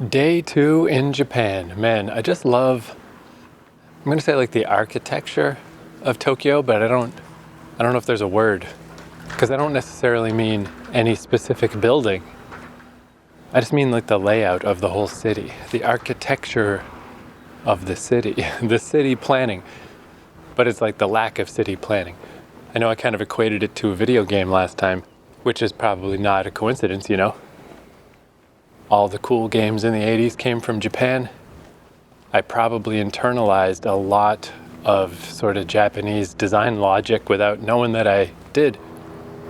Day 2 in Japan. Man, I just love, I'm going to say like the architecture of Tokyo, but I don't know if there's a word, because I don't necessarily mean any specific building. I just mean like the layout of the whole city, the architecture of the city, the city planning, but it's like the lack of city planning. I know I kind of equated it to a video game last time, which is probably not a coincidence, you know? All the cool games in the 80s came from Japan. I probably internalized a lot of sort of Japanese design logic without knowing that I did.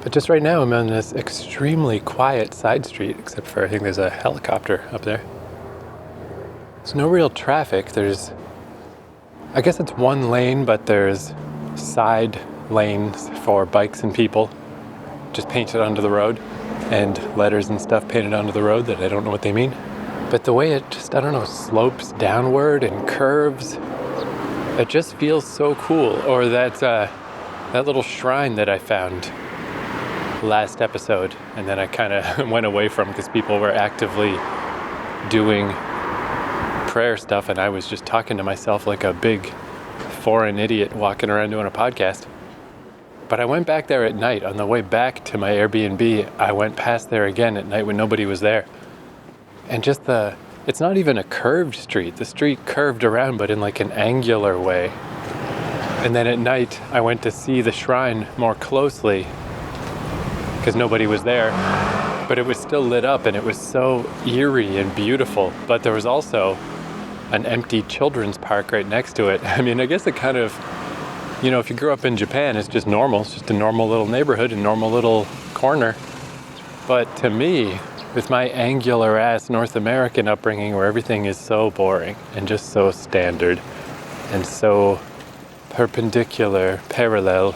But just right now I'm on this extremely quiet side street, except for I think there's a helicopter up there. There's no real traffic. I guess it's one lane, but there's side lanes for bikes and people just painted onto the road, and letters and stuff painted onto the road that I don't know what they mean. But the way it just, I don't know, slopes downward and curves, it just feels so cool. Or that little shrine that I found last episode, and then I kind of went away from because people were actively doing prayer stuff, and I was just talking to myself like a big foreign idiot walking around doing a podcast. But I went back there at night. On the way back to my Airbnb, I went past there again at night when nobody was there. And just it's not even a curved street. The street curved around, but in like an angular way. And then at night, I went to see the shrine more closely because nobody was there. But it was still lit up, and it was so eerie and beautiful. But there was also an empty children's park right next to it. I mean, I guess it kind of, you know, if you grew up in Japan, it's just normal. It's just a normal little neighborhood, a normal little corner. But to me, with my angular-ass North American upbringing where everything is so boring and just so standard and so parallel,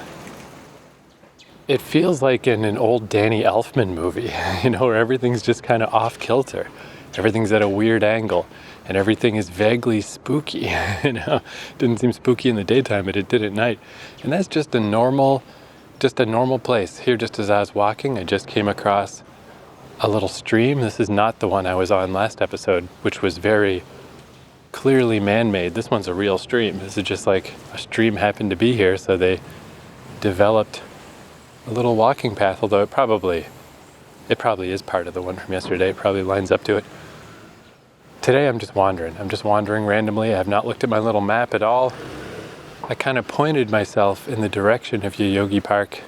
it feels like in an old Danny Elfman movie, you know, where everything's just kind of off-kilter. Everything's at a weird angle, and everything is vaguely spooky. You know, didn't seem spooky in the daytime, but it did at night. And that's just a normal place. Here, just as I was walking, I just came across a little stream. This is not the one I was on last episode, which was very clearly man-made. This one's a real stream. This is just like a stream happened to be here, so they developed a little walking path, although it probably is part of the one from yesterday. It probably lines up to it. Today I'm just wandering. I'm just wandering randomly. I have not looked at my little map at all. I kind of pointed myself in the direction of Yoyogi Park,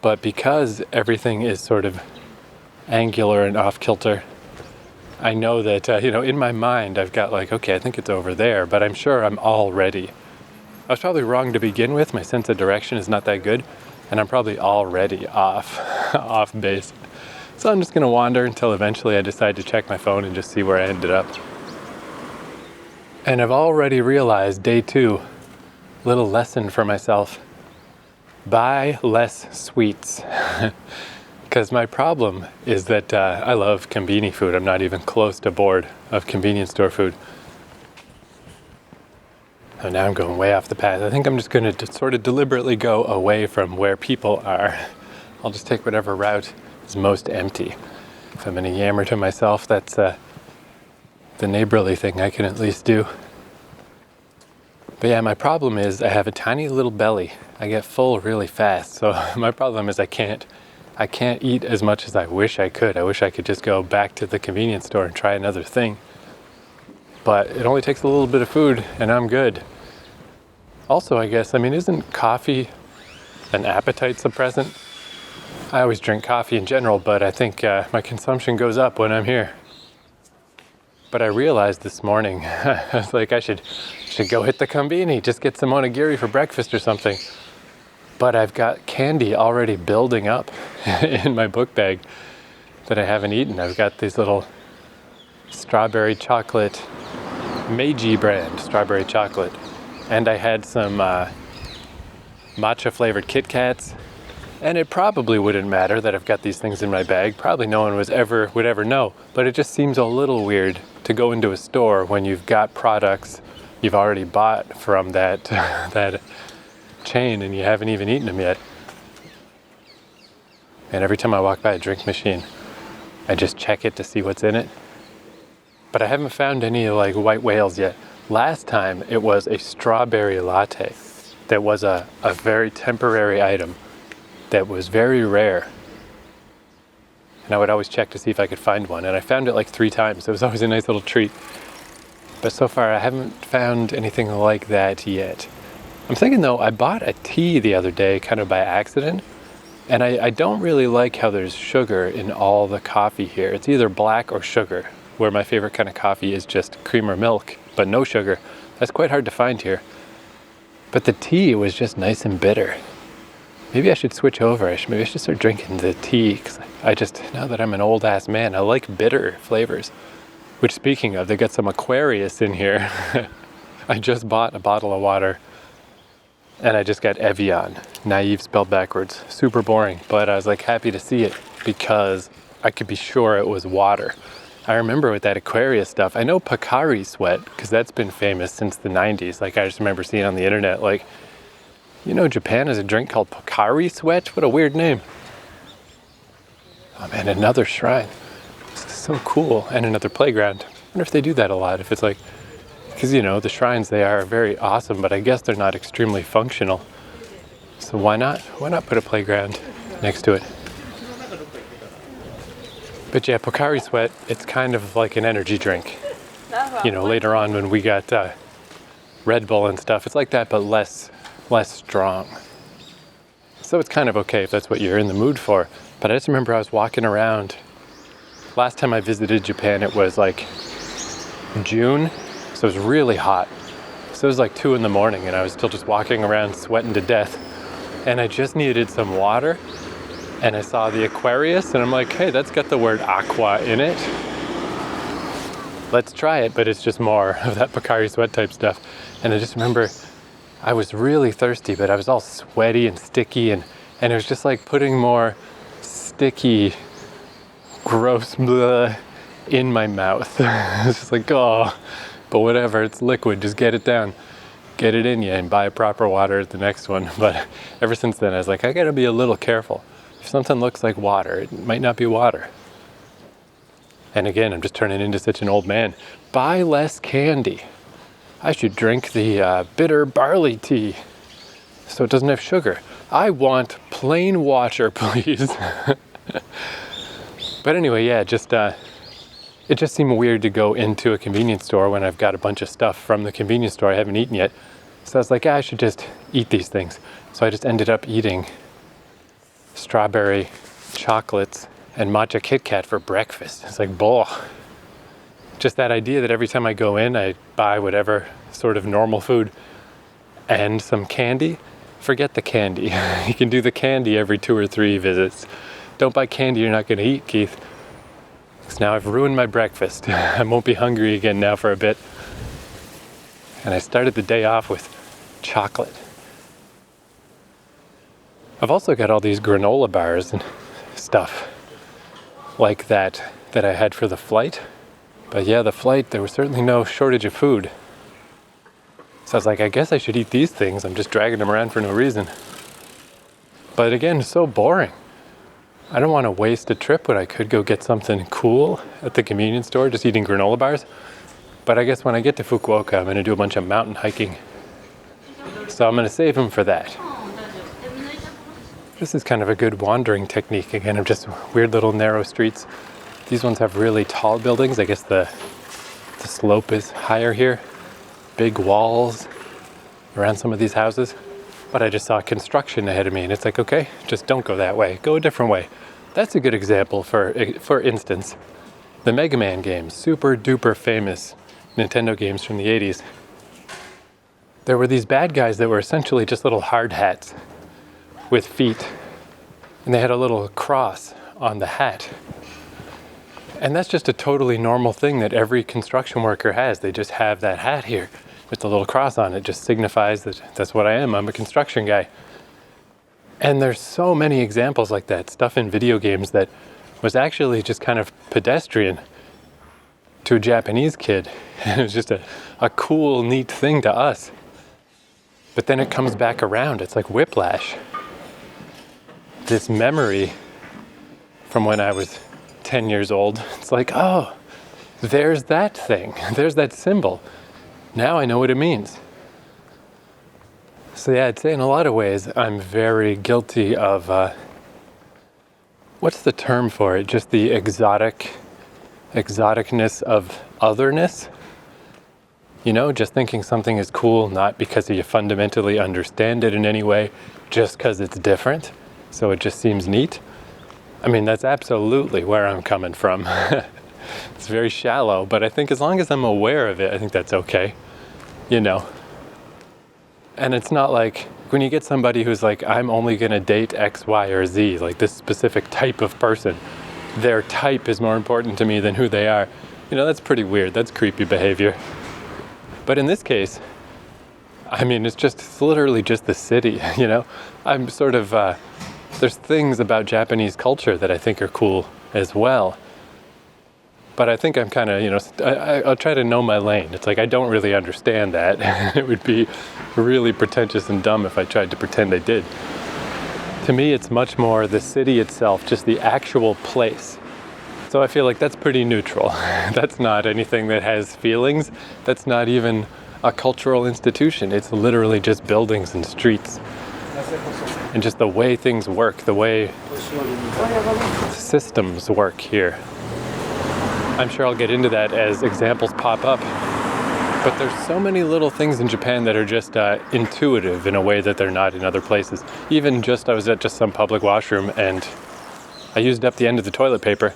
but because everything is sort of angular and off-kilter, I know that, in my mind I've got like, okay, I think it's over there, but I'm sure I'm already. I was probably wrong to begin with. My sense of direction is not that good, and I'm probably already off base. So I'm just going to wander until eventually I decide to check my phone and just see where I ended up. And I've already realized, day 2, little lesson for myself. Buy less sweets. Because my problem is that I love convenience food. I'm not even close to bored of convenience store food. So now I'm going way off the path. I think I'm just going to sort of deliberately go away from where people are. I'll just take whatever route is most empty. If I'm going to yammer to myself, that's the neighborly thing I can at least do. But yeah, my problem is I have a tiny little belly. I get full really fast. So my problem is I can't eat as much as I wish I could. I wish I could just go back to the convenience store and try another thing. But it only takes a little bit of food and I'm good. Also, I guess, isn't coffee an appetite suppressant? I always drink coffee in general, but I think my consumption goes up when I'm here. But I realized this morning, I was like, I should go hit the konbini, just get some onigiri for breakfast or something. But I've got candy already building up in my book bag that I haven't eaten. I've got these little strawberry chocolate, Meiji brand strawberry chocolate. And I had some matcha flavored Kit Kats. And it probably wouldn't matter that I've got these things in my bag. Probably no one would ever know. But it just seems a little weird to go into a store when you've got products you've already bought from that chain and you haven't even eaten them yet. And every time I walk by a drink machine, I just check it to see what's in it. but I haven't found any like white whales yet. Last time it was a strawberry latte that was a very temporary item that was very rare. And I would always check to see if I could find one. And I found it like 3 times. It was always a nice little treat. But so far I haven't found anything like that yet. I'm thinking though, I bought a tea the other day kind of by accident. And I don't really like how there's sugar in all the coffee here. It's either black or sugar, where my favorite kind of coffee is just cream or milk, but no sugar. That's quite hard to find here. But the tea was just nice and bitter. Maybe I should switch over. Maybe I should start drinking the tea, because now that I'm an old ass man, I like bitter flavors. Which, speaking of, they got some Aquarius in here. I just bought a bottle of water, and I just got Evian. Naive spelled backwards. Super boring, but I was like happy to see it because I could be sure it was water. I remember with that Aquarius stuff, I know Pocari Sweat, because that's been famous since the 90s. Like, I just remember seeing on the internet, like, you know, Japan has a drink called Pocari Sweat? What a weird name. Oh man, another shrine. This is so cool. And another playground. I wonder if they do that a lot. If it's like, because, you know, the shrines, they are very awesome, but I guess they're not extremely functional. So why not? Why not put a playground next to it? But yeah, Pocari Sweat, it's kind of like an energy drink. You know, later on when we got Red Bull and stuff, it's like that, but less strong. So it's kind of okay if that's what you're in the mood for. But I just remember I was walking around. Last time I visited Japan, it was like June, so it was really hot. So it was like 2 a.m, and I was still just walking around sweating to death. And I just needed some water. And I saw the Aquarius, and I'm like, hey, that's got the word aqua in it. Let's try it, but it's just more of that Pocari Sweat type stuff. And I just remember I was really thirsty, but I was all sweaty and sticky, and it was just like putting more sticky, gross blah in my mouth. It's just like, oh, but whatever, it's liquid, just get it down. Get it in you and buy proper water at the next one. But ever since then, I was like, I gotta be a little careful. If something looks like water, it might not be water. And again, I'm just turning into such an old man. Buy less candy. I should drink the bitter barley tea so it doesn't have sugar. I want plain water, please. But anyway, yeah, it just seemed weird to go into a convenience store when I've got a bunch of stuff from the convenience store I haven't eaten yet. So I was like, I should just eat these things. So I just ended up eating strawberry chocolates and matcha Kit Kat for breakfast. It's like, boh. Just that idea that every time I go in, I buy whatever sort of normal food and some candy. Forget the candy. You can do the candy every 2 or 3 visits. Don't buy candy you're not going to eat, Keith. Because now I've ruined my breakfast. I won't be hungry again now for a bit. And I started the day off with chocolate. I've also got all these granola bars and stuff like that I had for the flight. But yeah, the flight, there was certainly no shortage of food. So I was like, I guess I should eat these things. I'm just dragging them around for no reason. But again, it's so boring. I don't want to waste a trip when I could go get something cool at the convenience store, just eating granola bars. But I guess when I get to Fukuoka, I'm going to do a bunch of mountain hiking. So I'm going to save them for that. This is kind of a good wandering technique, again, of just weird little narrow streets. These ones have really tall buildings. I guess the slope is higher here. Big walls around some of these houses. But I just saw construction ahead of me, and it's like, okay, just don't go that way. Go a different way. That's a good example, for instance, the Mega Man games, super duper famous Nintendo games from the 80s. There were these bad guys that were essentially just little hard hats with feet, and they had a little cross on the hat. And that's just a totally normal thing that every construction worker has. They just have that hat here with the little cross on it. Just signifies that that's what I am. I'm a construction guy. And there's so many examples like that, stuff in video games that was actually just kind of pedestrian to a Japanese kid. And it was just a cool, neat thing to us. But then it comes back around. It's like whiplash. This memory from when I was 10 years old. It's like, oh, there's that thing, there's that symbol. Now I know what it means. So yeah, I'd say in a lot of ways I'm very guilty of, what's the term for it? Just the exoticness of otherness. You know, just thinking something is cool, not because you fundamentally understand it in any way, just because it's different, so it just seems neat. I mean, that's absolutely where I'm coming from. It's very shallow, but I think as long as I'm aware of it, I think that's okay, you know. And it's not like, when you get somebody who's like, I'm only gonna date X, Y, or Z, like this specific type of person, their type is more important to me than who they are. You know, that's pretty weird, that's creepy behavior. But in this case, I mean, it's literally just the city, you know? I'm sort of, there's things about Japanese culture that I think are cool as well. But I think I'm kind of, you know, I'll try to know my lane. It's like, I don't really understand that. It would be really pretentious and dumb if I tried to pretend I did. To me, it's much more the city itself, just the actual place. So I feel like that's pretty neutral. That's not anything that has feelings. That's not even a cultural institution. It's literally just buildings and streets. And just the way things work, the way systems work here. I'm sure I'll get into that as examples pop up. But there's so many little things in Japan that are just intuitive in a way that they're not in other places. Even I was at just some public washroom and I used up the end of the toilet paper.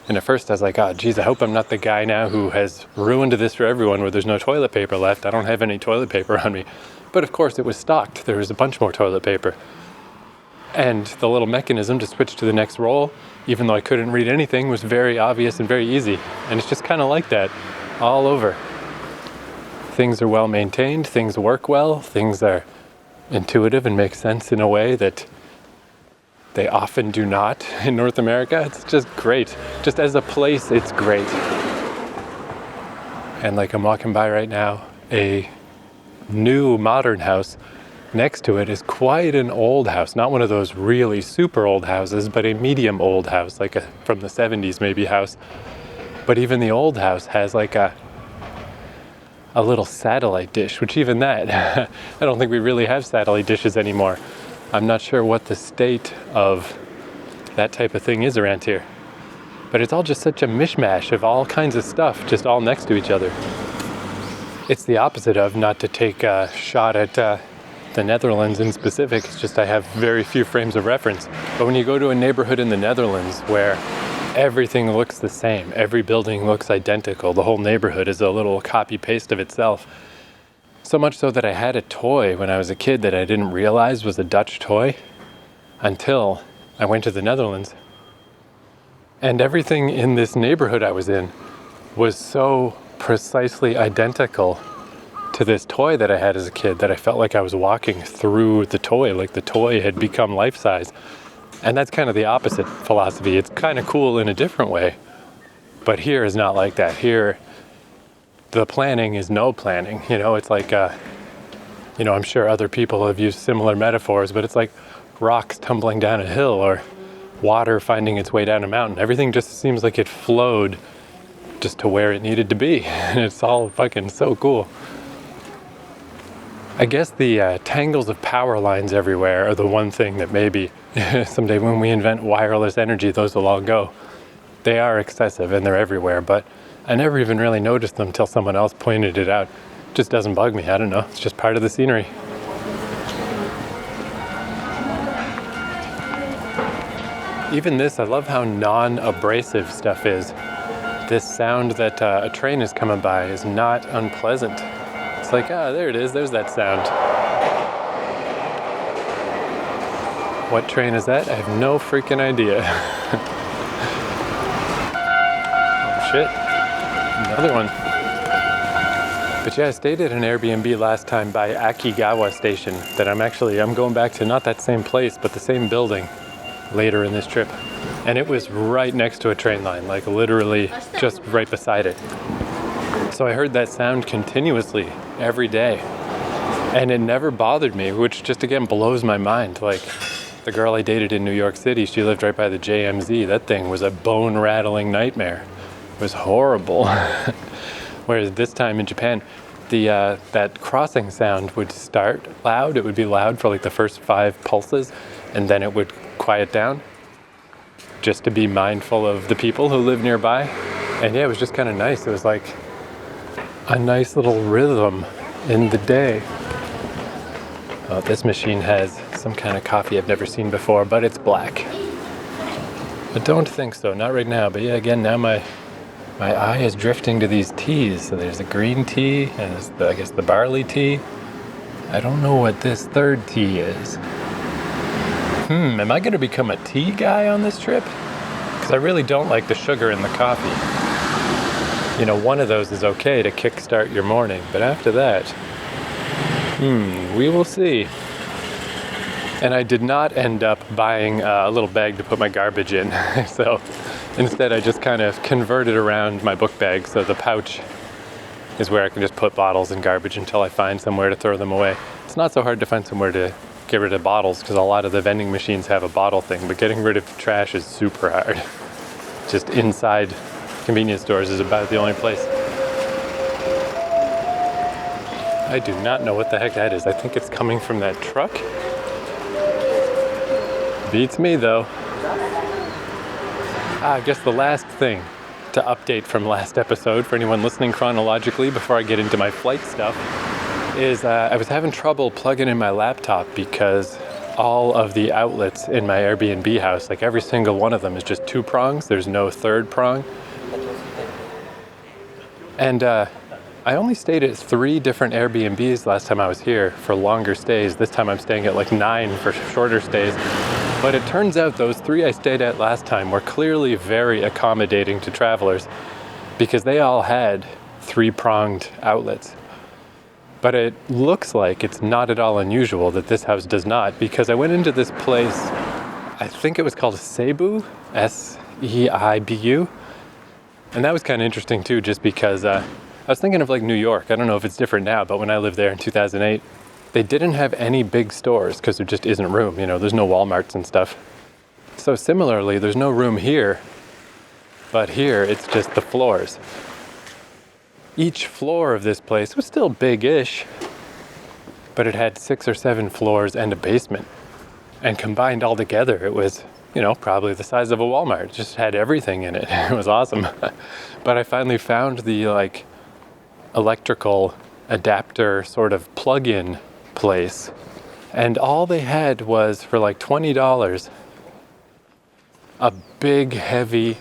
And at first I was like, oh geez, I hope I'm not the guy now who has ruined this for everyone where there's no toilet paper left. I don't have any toilet paper on me. But of course it was stocked. There was a bunch more toilet paper. And the little mechanism to switch to the next roll, even though I couldn't read anything, was very obvious and very easy. And it's just kind of like that all over. Things are well maintained, things work well, things are intuitive and make sense in a way that they often do not in North America. It's just great. Just as a place, it's great. And like I'm walking by right now, a new modern house next to it is quite an old house. Not one of those really super old houses, but a medium old house, like from the 70s maybe house. But even the old house has like a little satellite dish, which even that, I don't think we really have satellite dishes anymore. I'm not sure what the state of that type of thing is around here. But it's all just such a mishmash of all kinds of stuff, just all next to each other. It's the opposite of, not to take a shot at the Netherlands in specific, it's just I have very few frames of reference. But when you go to a neighborhood in the Netherlands where everything looks the same, every building looks identical, the whole neighborhood is a little copy-paste of itself. So much so that I had a toy when I was a kid that I didn't realize was a Dutch toy until I went to the Netherlands. And everything in this neighborhood I was in was so precisely identical to this toy that I had as a kid that I felt like I was walking through the toy, like the toy had become life-size. And that's kind of the opposite philosophy. It's kind of cool in a different way. But here is not like that. Here, the planning is no planning. You know, it's like, you know, I'm sure other people have used similar metaphors, but it's like rocks tumbling down a hill or water finding its way down a mountain. Everything just seems like it flowed just to where it needed to be. And it's all fucking so cool. I guess the tangles of power lines everywhere are the one thing that maybe someday when we invent wireless energy, those will all go. They are excessive and they're everywhere, but I never even really noticed them until someone else pointed it out. It just doesn't bug me, I don't know. It's just part of the scenery. Even this, I love how non-abrasive stuff is. This sound that a train is coming by is not unpleasant. It's like, ah, there it is, there's that sound. What train is that? I have no freaking idea. Oh shit, another one. But yeah, I stayed at an Airbnb last time by Akigawa Station that I'm going back to not that same place, but the same building later in this trip. And it was right next to a train line, like literally just right beside it. So I heard that sound continuously every day. And it never bothered me, which just again blows my mind. Like the girl I dated in New York City, she lived right by the JMZ. That thing was a bone-rattling nightmare. was horrible. Whereas this time in Japan, that crossing sound would start loud. It would be loud for like the first 5 pulses, and then it would quiet down, just to be mindful of the people who live nearby. And yeah, it was just kind of nice. It was like a nice little rhythm in the day. Oh, this machine has some kind of coffee I've never seen before, but it's black. I don't think so, not right now. But yeah, again, now my eye is drifting to these teas. So there's a green tea, and I guess the barley tea. I don't know what this third tea is. Am I going to become a tea guy on this trip? Because I really don't like the sugar in the coffee. You know, one of those is okay to kickstart your morning, but after that, we will see. And I did not end up buying a little bag to put my garbage in. So instead, I just kind of converted around my book bag. So the pouch is where I can just put bottles and garbage until I find somewhere to throw them away. It's not so hard to find somewhere to get rid of bottles because a lot of the vending machines have a bottle thing, but getting rid of trash is super hard. Just inside convenience stores is about the only place. I do not know what the heck that is. I think it's coming from that truck. Beats me though. I guess the last thing to update from last episode for anyone listening chronologically before I get into my flight stuff is I was having trouble plugging in my laptop because all of the outlets in my Airbnb house, like every single one of them is just 2 prongs. There's no third prong. And I only stayed at 3 different Airbnbs last time I was here for longer stays. This time I'm staying at like 9 for shorter stays. But it turns out those 3 I stayed at last time were clearly very accommodating to travelers because they all had 3-pronged outlets. But it looks like it's not at all unusual that this house does not, because I went into this place, I think it was called Seibu, S-E-I-B-U. And that was kind of interesting too, just because I was thinking of like New York. I don't know if it's different now, but when I lived there in 2008, they didn't have any big stores because there just isn't room. You know, there's no Walmarts and stuff. So similarly, there's no room here, but here it's just the floors. Each floor of this place was still big-ish, but it had 6 or 7 floors and a basement. And combined all together, it was, you know, probably the size of a Walmart. It just had everything in it. It was awesome. But I finally found the like electrical adapter sort of plug-in place, and all they had was for like $20 a big heavy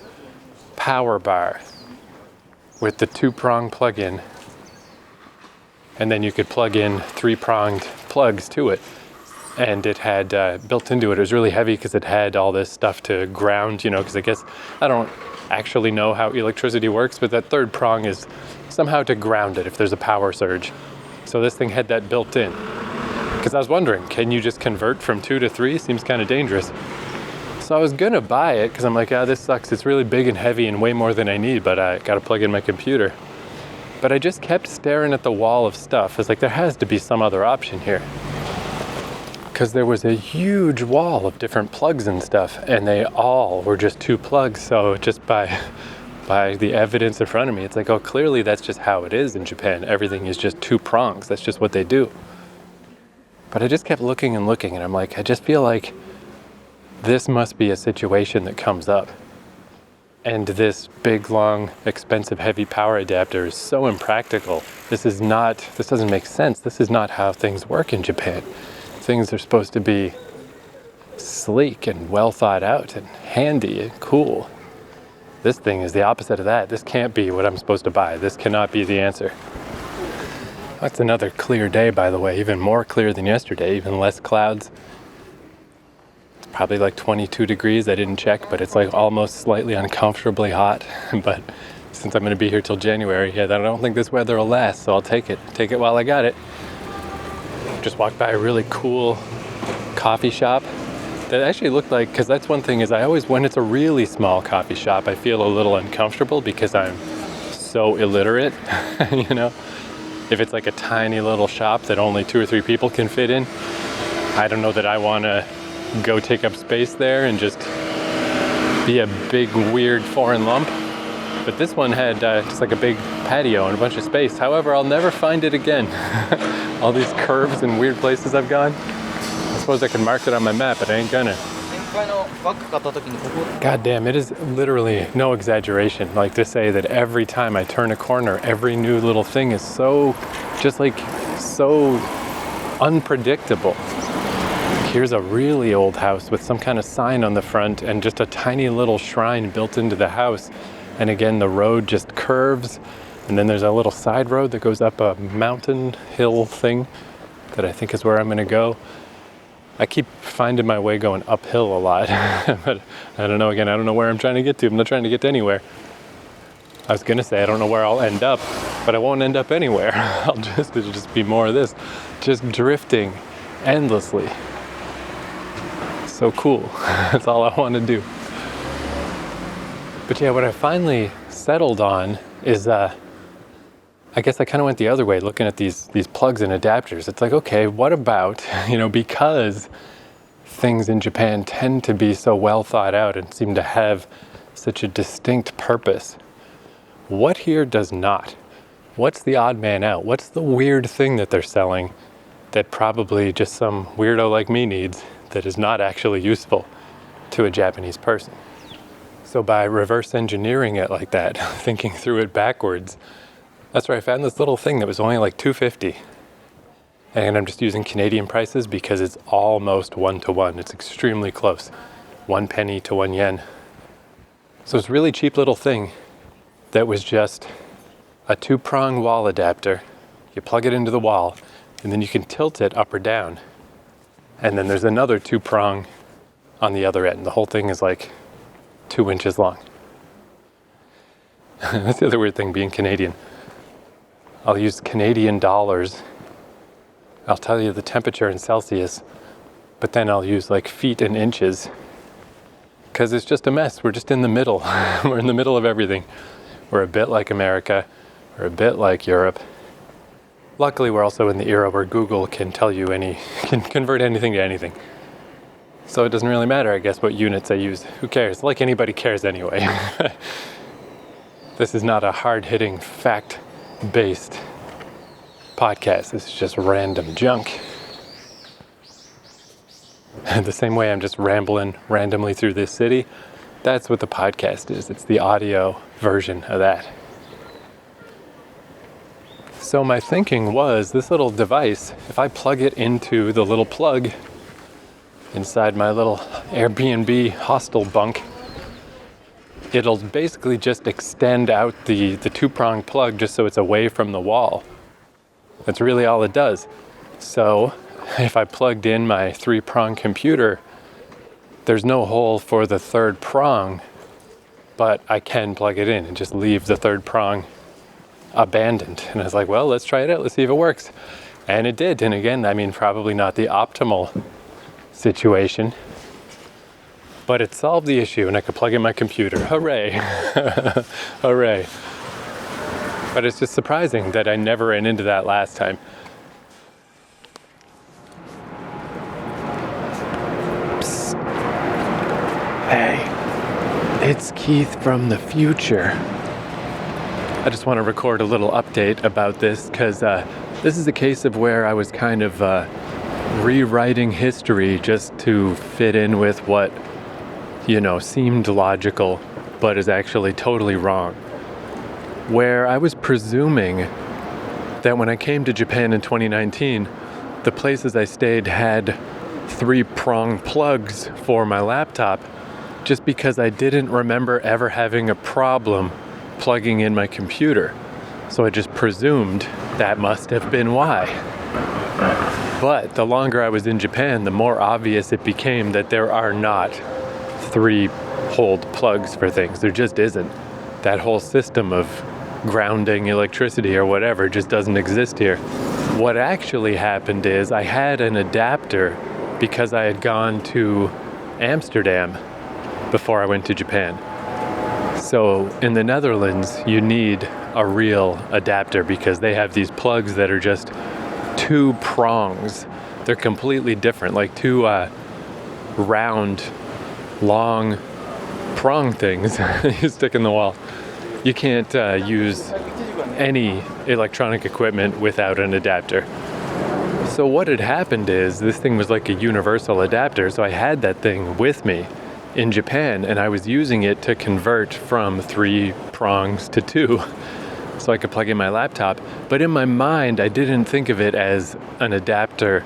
power bar with the 2-prong plug-in, and then you could plug in 3-pronged plugs to it. And it had built into it was really heavy because it had all this stuff to ground, you know, because I guess I don't actually know how electricity works, but that 3rd prong is somehow to ground it if there's a power surge. So this thing had that built in. Because I was wondering, can you just convert from 2 to 3? Seems kind of dangerous. So I was going to buy it because I'm like, this sucks. It's really big and heavy and way more than I need, but I got to plug in my computer. But I just kept staring at the wall of stuff. It's like, there has to be some other option here. Because there was a huge wall of different plugs and stuff, and they all were just 2 plugs. So just by the evidence in front of me, it's like, oh, clearly that's just how it is in Japan. Everything is just 2 prongs. That's just what they do. But I just kept looking and looking, and I'm like, I just feel like this must be a situation that comes up. And this big, long, expensive, heavy power adapter is so impractical. This doesn't make sense. This is not how things work in Japan. Things are supposed to be sleek and well thought out and handy and cool. This thing is the opposite of that. This can't be what I'm supposed to buy. This cannot be the answer. That's another clear day, by the way, even more clear than yesterday, even less clouds. It's probably like 22 degrees. I didn't check, but it's like almost slightly uncomfortably hot. But since I'm going to be here till January, I don't think this weather will last, so I'll take it. Take it while I got it. Just walked by a really cool coffee shop that actually looked like, because that's one thing is I always, when it's a really small coffee shop, I feel a little uncomfortable because I'm so illiterate, you know? If it's like a tiny little shop that only 2 or 3 people can fit in, I don't know that I want to go take up space there and just be a big, weird foreign lump. But this one had just like a big patio and a bunch of space. However, I'll never find it again. All these curves and weird places I've gone. I suppose I could mark it on my map, but I ain't gonna. God damn, it is literally no exaggeration, like to say that every time I turn a corner, every new little thing is so unpredictable. Here's a really old house with some kind of sign on the front and just a tiny little shrine built into the house. And again, the road just curves. And then there's a little side road that goes up a mountain hill thing that I think is where I'm gonna go. I keep finding my way going uphill a lot, but I don't know, again, I don't know where I'm trying to get to. I'm not trying to get to anywhere. I was gonna say I don't know where I'll end up, but I won't end up anywhere. It'll just be more of this, just drifting endlessly. So cool. That's all I want to do. But yeah, what I finally settled on is, I guess I kind of went the other way, looking at these plugs and adapters. It's like, okay, what about, because things in Japan tend to be so well thought out and seem to have such a distinct purpose, what here does not? What's the odd man out? What's the weird thing that they're selling that probably just some weirdo like me needs that is not actually useful to a Japanese person? So by reverse engineering it like that, thinking through it backwards, that's where I found this little thing that was only like $2.50. And I'm just using Canadian prices because it's almost 1-to-1. It's extremely close. 1 penny to 1 yen. So it's a really cheap little thing that was just a 2-prong wall adapter. You plug it into the wall and then you can tilt it up or down. And then there's another 2-prong on the other end. The whole thing is like 2 inches long. That's the other weird thing being Canadian. I'll use Canadian dollars. I'll tell you the temperature in Celsius, but then I'll use like feet and inches because it's just a mess. We're just in the middle. We're in the middle of everything. We're a bit like America. We're a bit like Europe. Luckily, we're also in the era where Google can tell you can convert anything to anything. So it doesn't really matter, I guess, what units I use. Who cares? Like anybody cares anyway. This is not a hard-hitting, fact-based podcast. This is just random junk. The same way I'm just rambling randomly through this city, that's what the podcast is. It's the audio version of that. So my thinking was, this little device, if I plug it into the little plug inside my little Airbnb hostel bunk, it'll basically just extend out the 2-prong plug just so it's away from the wall. That's really all it does. So if I plugged in my 3-prong computer, there's no hole for the 3rd prong, but I can plug it in and just leave the 3rd prong abandoned. And I was like, well, let's try it out. Let's see if it works. And it did. And again, I mean, probably not the optimal situation, but it solved the issue and I could plug in my computer. Hooray. Hooray. But it's just surprising that I never ran into that last time. Psst. Hey, it's Keith from the future. I just want to record a little update about this because this is a case of where I was kind of rewriting history just to fit in with what, seemed logical, but is actually totally wrong. Where I was presuming that when I came to Japan in 2019, the places I stayed had 3-prong plugs for my laptop, just because I didn't remember ever having a problem plugging in my computer. So I just presumed that must have been why. But the longer I was in Japan, the more obvious it became that there are not 3-holed plugs for things. There just isn't. That whole system of grounding electricity or whatever just doesn't exist here. What actually happened is I had an adapter because I had gone to Amsterdam before I went to Japan. So in the Netherlands, you need a real adapter because they have these plugs that are just 2 prongs. They're completely different, like 2 round, long prong things you stick in the wall. You can't use any electronic equipment without an adapter. So what had happened is this thing was like a universal adapter, so I had that thing with me in Japan, and I was using it to convert from 3 prongs to 2 so I could plug in my laptop. But in my mind, I didn't think of it as an adapter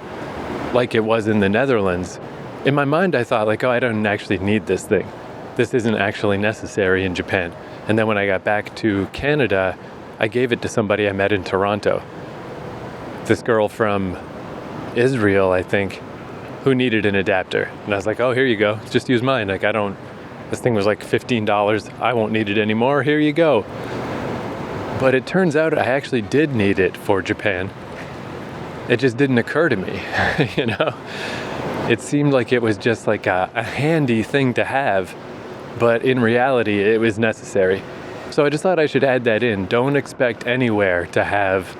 like it was in the Netherlands. In my mind, I thought like, oh, I don't actually need this thing. This isn't actually necessary in Japan. And then when I got back to Canada, I gave it to somebody I met in Toronto. This girl from Israel, I think, who needed an adapter. And I was like, oh, here you go. Just use mine. Like, this thing was like $15. I won't need it anymore. Here you go. But it turns out I actually did need it for Japan. It just didn't occur to me, you know? It seemed like it was just like a handy thing to have, but in reality, it was necessary. So I just thought I should add that in. Don't expect anywhere to have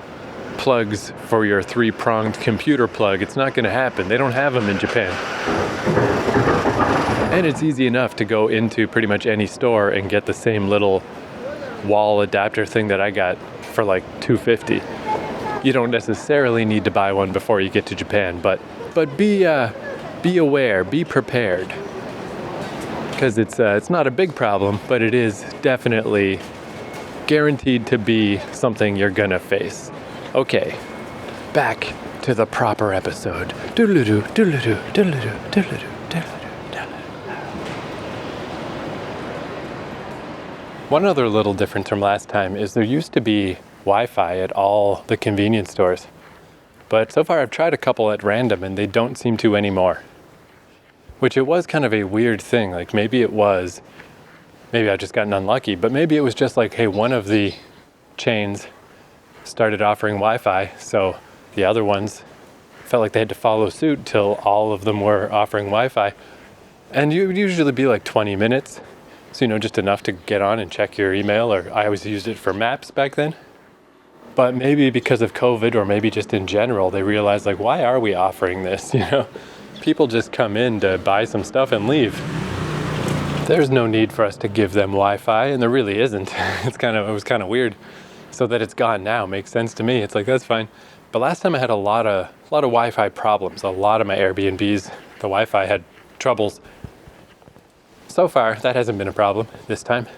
plugs for your 3-pronged computer plug. It's not going to happen. They don't have them in Japan. And it's easy enough to go into pretty much any store and get the same little wall adapter thing that I got for like $2.50. You don't necessarily need to buy one before you get to Japan, but be aware, be prepared, because it's not a big problem, but it is definitely guaranteed to be something you're gonna face. Okay, back to the proper episode. Doodle-doo, doodle-doo, doodle-doo, doodle-doo, doodle-doo. One other little difference from last time is there used to be Wi-Fi at all the convenience stores. But so far I've tried a couple at random and they don't seem to anymore. Which it was kind of a weird thing. Like maybe I've just gotten unlucky, but maybe it was just like, hey, one of the chains started offering Wi-Fi, so the other ones felt like they had to follow suit till all of them were offering Wi-Fi. And you would usually be like 20 minutes, so just enough to get on and check your email, or I always used it for maps back then. But maybe because of COVID, or maybe just in general, they realized like, why are we offering this, People just come in to buy some stuff and leave. There's no need for us to give them Wi-Fi, and there really isn't. It was kind of weird. So that it's gone now makes sense to me. It's like, that's fine. But last time I had a lot of Wi-Fi problems. A lot of my Airbnbs, the Wi-Fi had troubles. So far, that hasn't been a problem this time.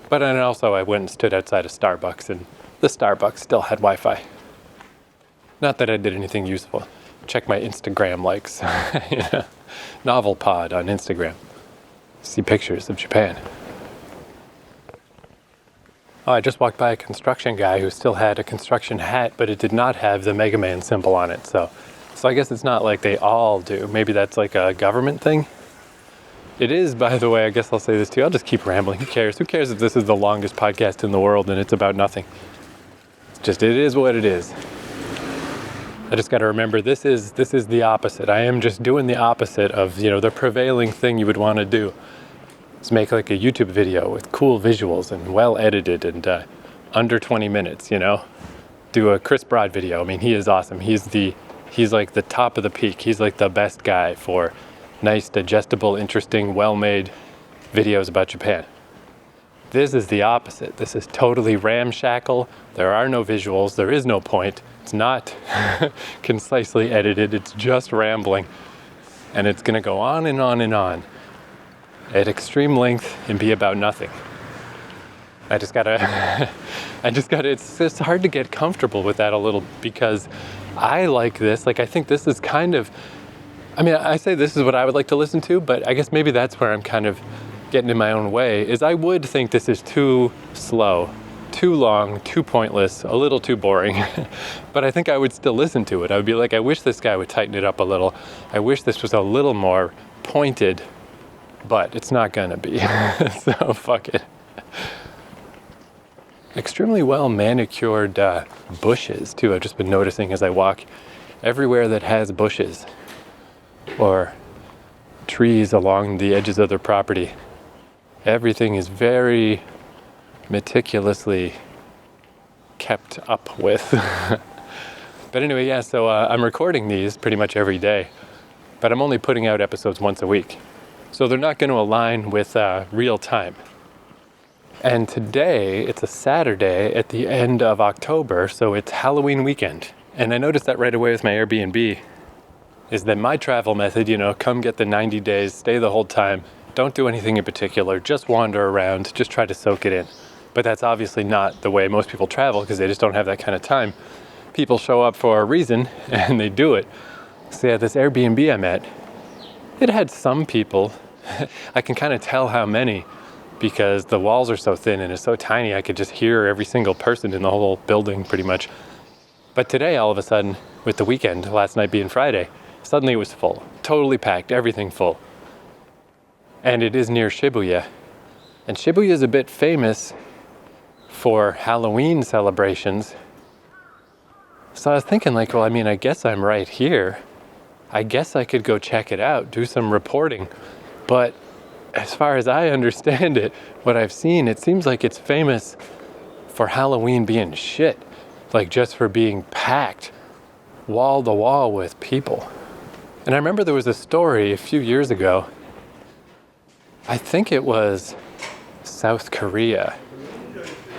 But then also I went and stood outside a Starbucks, and the Starbucks still had Wi-Fi. Not that I did anything useful. Check my Instagram likes. Novel Pod on Instagram. See pictures of Japan. Oh, I just walked by a construction guy who still had a construction hat, but it did not have the Mega Man symbol on it. So I guess it's not like they all do. Maybe that's like a government thing. It is, by the way, I guess I'll say this too. I'll just keep rambling. Who cares? Who cares if this is the longest podcast in the world and it's about nothing? It is what it is. I just got to remember this is the opposite. I am just doing the opposite of, the prevailing thing you would want to do. Is make like a YouTube video with cool visuals and well edited and under 20 minutes, Do a Chris Broad video. I mean, he is awesome. He's like the top of the peak. He's like the best guy for nice, digestible, interesting, well-made videos about Japan. This is the opposite. This is totally ramshackle. There are no visuals. There is no point. It's not concisely edited. It's just rambling. And it's going to go on and on and on at extreme length and be about nothing. It's just hard to get comfortable with that a little, because I like this. Like, I think this is I say this is what I would like to listen to, but I guess maybe that's where I'm kind of getting in my own way, is I would think this is too slow, too long, too pointless, a little too boring. But I think I would still listen to it. I would be like, I wish this guy would tighten it up a little. I wish this was a little more pointed, but it's not gonna be. So fuck it. Extremely well manicured bushes too. I've just been noticing as I walk. Everywhere that has bushes or trees along the edges of their property, everything is very meticulously kept up with. But anyway, yeah, so I'm recording these pretty much every day, but I'm only putting out episodes once a week. So they're not going to align with real time. And today, it's a Saturday at the end of October, so it's Halloween weekend. And I noticed that right away with my Airbnb, is that my travel method, come get the 90 days, stay the whole time, don't do anything in particular, just wander around, just try to soak it in. But that's obviously not the way most people travel because they just don't have that kind of time. People show up for a reason and they do it. So yeah, this Airbnb I'm at, it had some people. I can kind of tell how many because the walls are so thin and it's so tiny I could just hear every single person in the whole building pretty much. But today, all of a sudden, with the weekend, last night being Friday, suddenly it was full. Totally packed, everything full. And it is near Shibuya. And Shibuya is a bit famous for Halloween celebrations. So I was thinking I guess I'm right here. I guess I could go check it out, do some reporting. But as far as I understand it, what I've seen, it seems like it's famous for Halloween being shit. Just for being packed wall to wall with people. And I remember there was a story a few years ago. I think it was South Korea.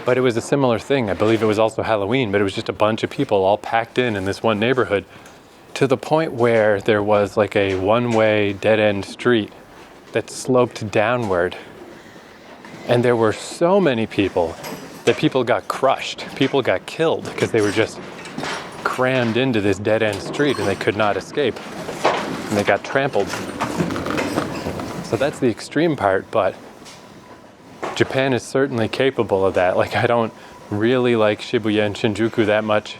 But it was a similar thing. I believe it was also Halloween, but it was just a bunch of people all packed in this one neighborhood to the point where there was a one-way dead-end street that sloped downward. And there were so many people that people got crushed. People got killed because they were just crammed into this dead-end street and they could not escape. And they got trampled. So that's the extreme part, but Japan is certainly capable of that. I don't really like Shibuya and Shinjuku that much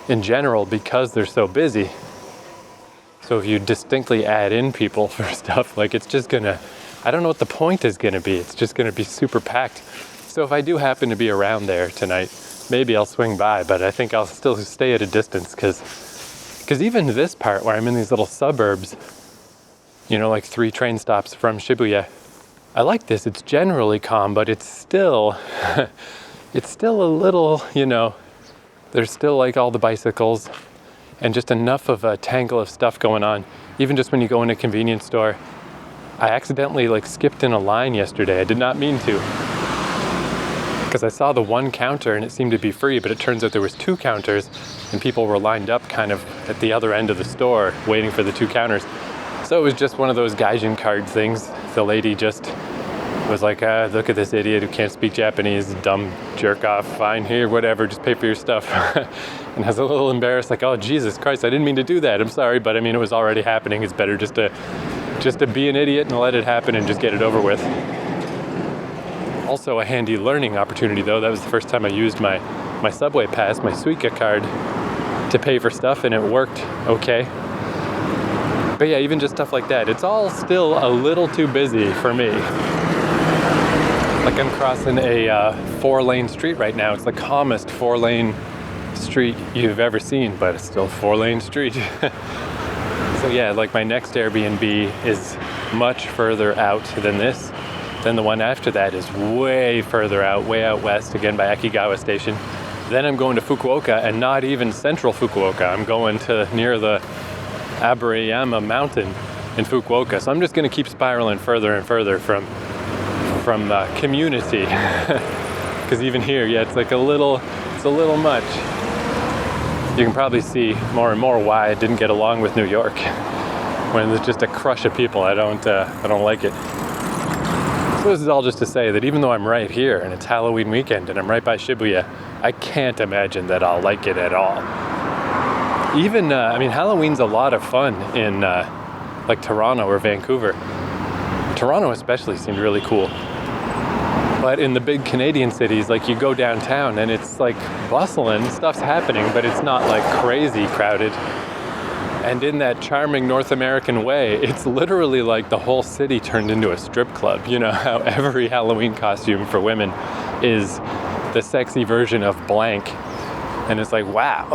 in general because they're so busy. So if you distinctly add in people for stuff, it's just gonna, I don't know what the point is gonna be. It's just gonna be super packed. So if I do happen to be around there tonight, maybe I'll swing by, but I think I'll still stay at a distance because even this part where I'm in these little suburbs, 3 train stops from Shibuya, I like this. It's generally calm, but it's still a little, there's still all the bicycles and just enough of a tangle of stuff going on. Even just when you go in a convenience store, I accidentally skipped in a line yesterday. I did not mean to. Because I saw the one counter and it seemed to be free, but it turns out there was 2 counters and people were lined up kind of at the other end of the store waiting for the 2 counters. So it was just one of those gaijin card things. The lady just was like, look at this idiot who can't speak Japanese, dumb jerk off, fine, here, whatever, just pay for your stuff. And I was a little embarrassed, oh, Jesus Christ, I didn't mean to do that, I'm sorry, but it was already happening. It's better just to be an idiot and let it happen and just get it over with. Also a handy learning opportunity though. That was the first time I used my subway pass, my Suica card, to pay for stuff, and it worked okay. But yeah, even just stuff like that, it's all still a little too busy for me. I'm crossing a 4-lane street right now. It's the calmest 4-lane street you've ever seen, but it's still 4-lane street. So yeah, my next Airbnb is much further out than this. Then the one after that is way further out, way out west, again by Akigawa Station. Then I'm going to Fukuoka, and not even central Fukuoka. I'm going to near the Aburayama mountain in Fukuoka. So I'm just going to keep spiraling further and further from community. Because even here, yeah, it's a little much. You can probably see more and more why I didn't get along with New York. When there's just a crush of people, I don't like it. So this is all just to say that even though I'm right here and it's Halloween weekend and I'm right by Shibuya, I can't imagine that I'll like it at all. Even, Halloween's a lot of fun in Toronto or Vancouver. Toronto especially seemed really cool. But in the big Canadian cities, you go downtown and it's bustling, stuff's happening, but it's not crazy crowded. And in that charming North American way, it's literally the whole city turned into a strip club. How every Halloween costume for women is the sexy version of blank. And it's wow,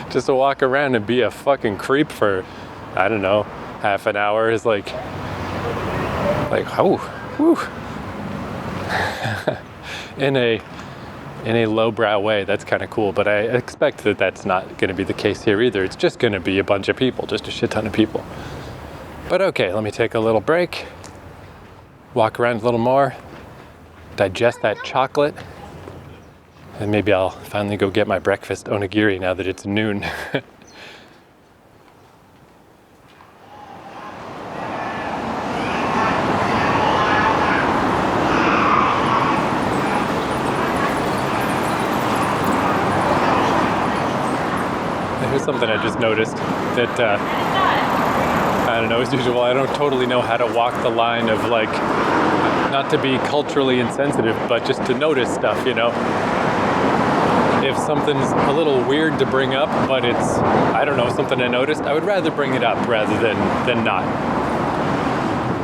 just to walk around and be a fucking creep for, I don't know, half an hour is oh, whew. in a lowbrow way, that's kind of cool, but I expect that that's not going to be the case here either. It's just going to be a bunch of people, just a shit ton of people. But okay, let me take a little break, walk around a little more, digest that chocolate, and maybe I'll finally go get my breakfast onigiri now that it's noon. Here's something I just noticed that, I don't know, as usual, I don't totally know how to walk the line of like, not to be culturally insensitive, but just to notice stuff, you know? If something's a little weird to bring up, but it's, I don't know, something I noticed, I would rather bring it up rather than not.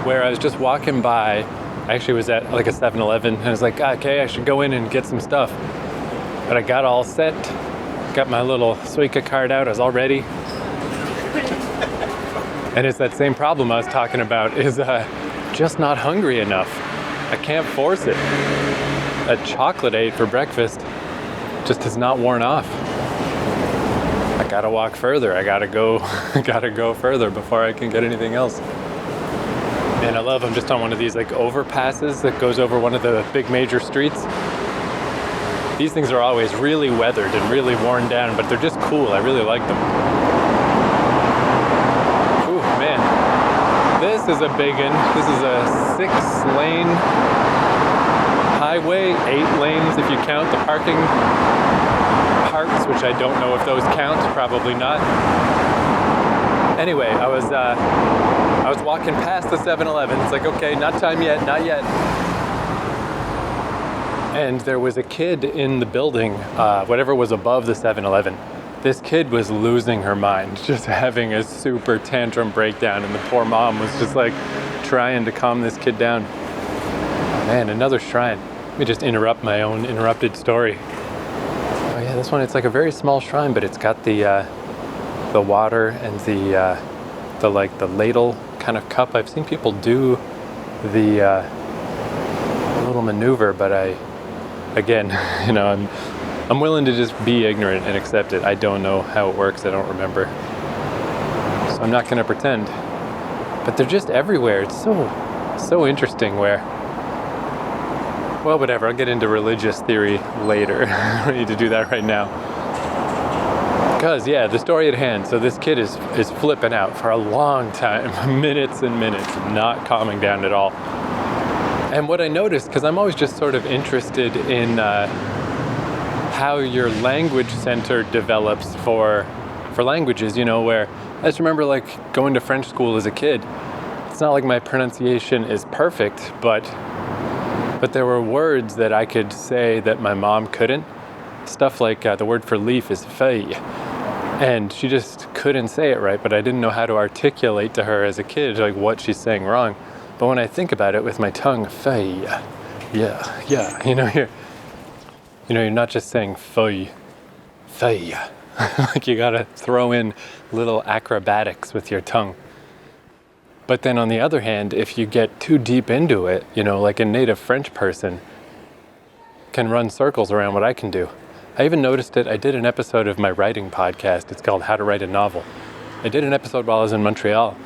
Where I was just walking by, I actually was at like a 7-Eleven, and I was like, okay, I should go in and get some stuff. But I got all set, got my little Suica card out, I was all ready. And it's that same problem I was talking about, is just not hungry enough. I can't force it. That chocolate I ate for breakfast just has not worn off. I gotta walk further. I gotta go further before I can get anything else. Man, I'm just on one of these like overpasses that goes over one of the big major streets. These things are always really weathered and really worn down, but they're just cool. I really like them. Ooh, man. This is a big one. This is a 6-lane highway, 8 lanes if you count the parking parts, which I don't know if those count, probably not. Anyway, I was walking past the 7-Eleven. It's like, okay, not time yet, not yet. And there was a kid in the building, whatever was above the 7-Eleven. This kid was losing her mind, just having a super tantrum breakdown, and the poor mom was just like trying to calm this kid down. Man, another shrine. Let me just interrupt my own interrupted story. Oh yeah, this one, it's like a very small shrine, but it's got the water and the ladle kind of cup. I've seen people do the little maneuver, but again, you know, I'm willing to just be ignorant and accept it. I don't know how it works. I don't remember. So I'm not going to pretend. But they're just everywhere. It's so interesting where, well, whatever. I'll get into religious theory later. I don't need to do that right now. Because, yeah, the story at hand. So this kid is flipping out for a long time, minutes and minutes, not calming down at all. And what I noticed, because I'm always just sort of interested in how your language center develops for languages, you know, where I just remember like going to French school as a kid. It's not like my pronunciation is perfect, but there were words that I could say that my mom couldn't. Stuff like the word for leaf is feuille. And she just couldn't say it right, but I didn't know how to articulate to her as a kid like what she's saying wrong. But when I think about it with my tongue, feuille, yeah, you're not just saying feuille. Like you gotta throw in little acrobatics with your tongue. But then on the other hand, if you get too deep into it, you know, like a native French person can run circles around what I can do. I even noticed it. I did an episode of my writing podcast. It's called How to Write a Novel. I did an episode while I was in Montreal.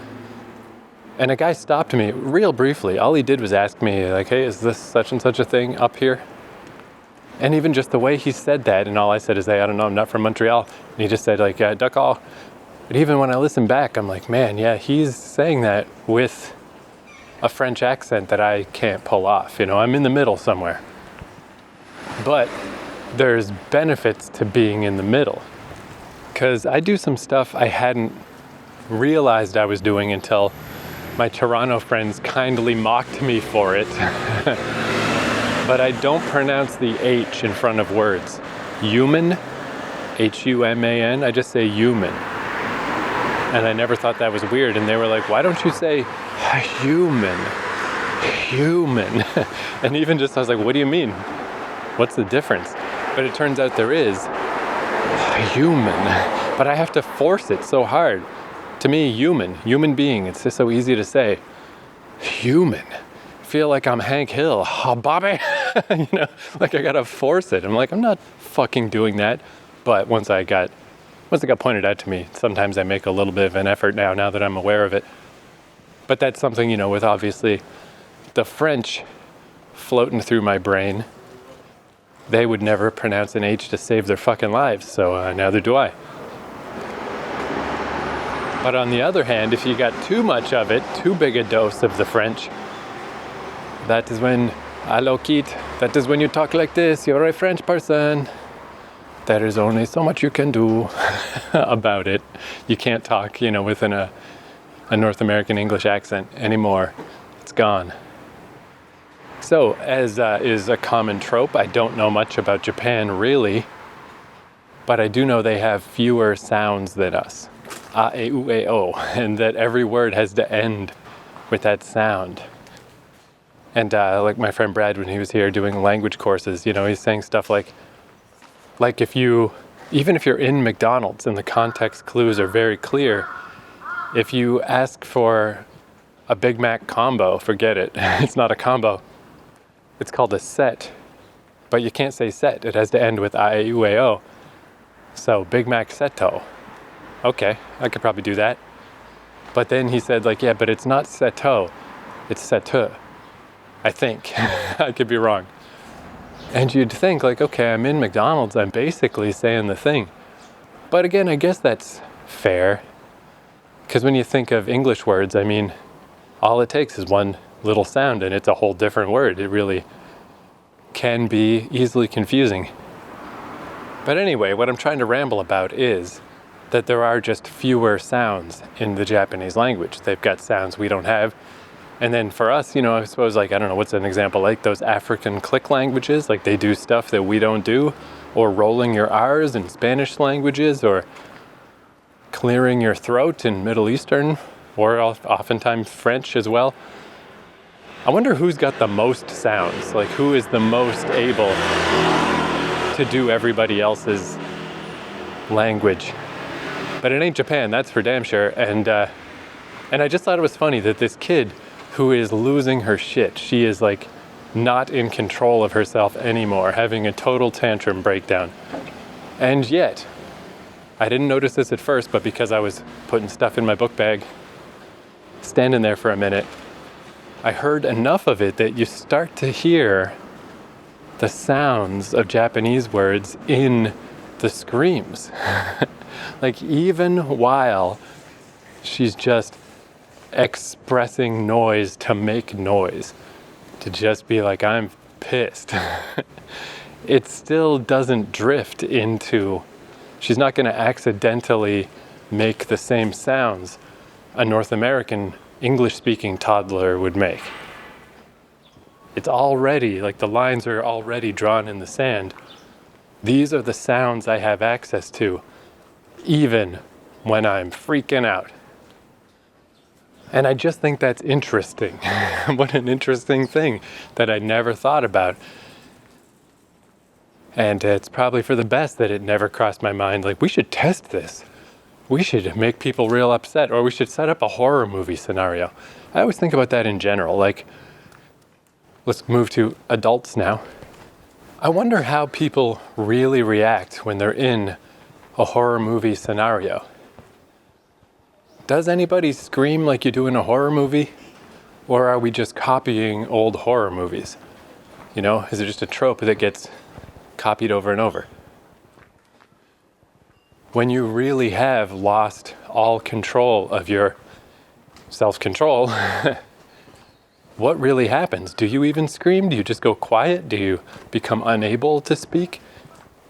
And a guy stopped me real briefly. All he did was ask me, like, hey, is this such and such a thing up here? And even just the way he said that, and all I said is, hey, I don't know, I'm not from Montreal. And he just said, like, duck all. But even when I listen back, I'm like, man, yeah, he's saying that with a French accent that I can't pull off. You know, I'm in the middle somewhere. But there's benefits to being in the middle. Because I do some stuff I hadn't realized I was doing until my Toronto friends kindly mocked me for it. But I don't pronounce the H in front of words. Human, H-U-M-A-N, I just say human. And I never thought that was weird. And they were like, why don't you say human? And even just, I was like, what do you mean? What's the difference? But it turns out there is human. But I have to force it so hard. To me, human being, it's just so easy to say. Human. Feel like I'm Hank Hill. Oh, Bobby. You know, like I gotta force it. I'm like, I'm not fucking doing that. But once it got pointed out to me, sometimes I make a little bit of an effort now that I'm aware of it. But that's something, you know, with obviously the French, floating through my brain. They would never pronounce an H to save their fucking lives, so neither do I. But on the other hand, if you got too much of it, too big a dose of the French, that is when, allo kid, that is when you talk like this, you're a French person. There is only so much you can do about it. You can't talk, within a North American English accent anymore. It's gone. So, as is a common trope, I don't know much about Japan really, but I do know they have fewer sounds than us. A, e, u, e, o, and that every word has to end with that sound. And like my friend Brad, when he was here doing language courses, he's saying stuff like even if you're in McDonald's and the context clues are very clear, if you ask for a Big Mac combo, forget it. It's not a combo. It's called a set. But you can't say set. It has to end with a, e, u, e, o. So Big Mac seto. Okay, I could probably do that. But then he said yeah, but it's not seto. It's setu. I think. I could be wrong. And you'd think okay, I'm in McDonald's, I'm basically saying the thing. But again, I guess that's fair. Because when you think of English words, all it takes is one little sound and it's a whole different word. It really can be easily confusing. But anyway, what I'm trying to ramble about is that there are just fewer sounds in the Japanese language. They've got sounds we don't have. And then for us, I suppose I don't know, what's an example, like those African click languages, they do stuff that we don't do, or rolling your R's in Spanish languages, or clearing your throat in Middle Eastern, or oftentimes French as well. I wonder who's got the most sounds, who is the most able to do everybody else's language. But it ain't Japan, that's for damn sure. And I just thought it was funny that this kid who is losing her shit, she is not in control of herself anymore, having a total tantrum breakdown. And yet, I didn't notice this at first, but because I was putting stuff in my book bag, standing there for a minute, I heard enough of it that you start to hear the sounds of Japanese words in the screams. Even while she's just expressing noise to make noise, to just be I'm pissed. It still doesn't drift into, she's not going to accidentally make the same sounds a North American English-speaking toddler would make. It's already, the lines are already drawn in the sand. These are the sounds I have access to, even when I'm freaking out. And I just think that's interesting. What an interesting thing that I never thought about. And it's probably for the best that it never crossed my mind, we should test this. We should make people real upset, or we should set up a horror movie scenario. I always think about that in general. Let's move to adults now. I wonder how people really react when they're in a horror movie scenario. Does anybody scream like you do in a horror movie? Or are we just copying old horror movies? Is it just a trope that gets copied over and over? When you really have lost all control of your self-control, what really happens? Do you even scream? Do you just go quiet? Do you become unable to speak?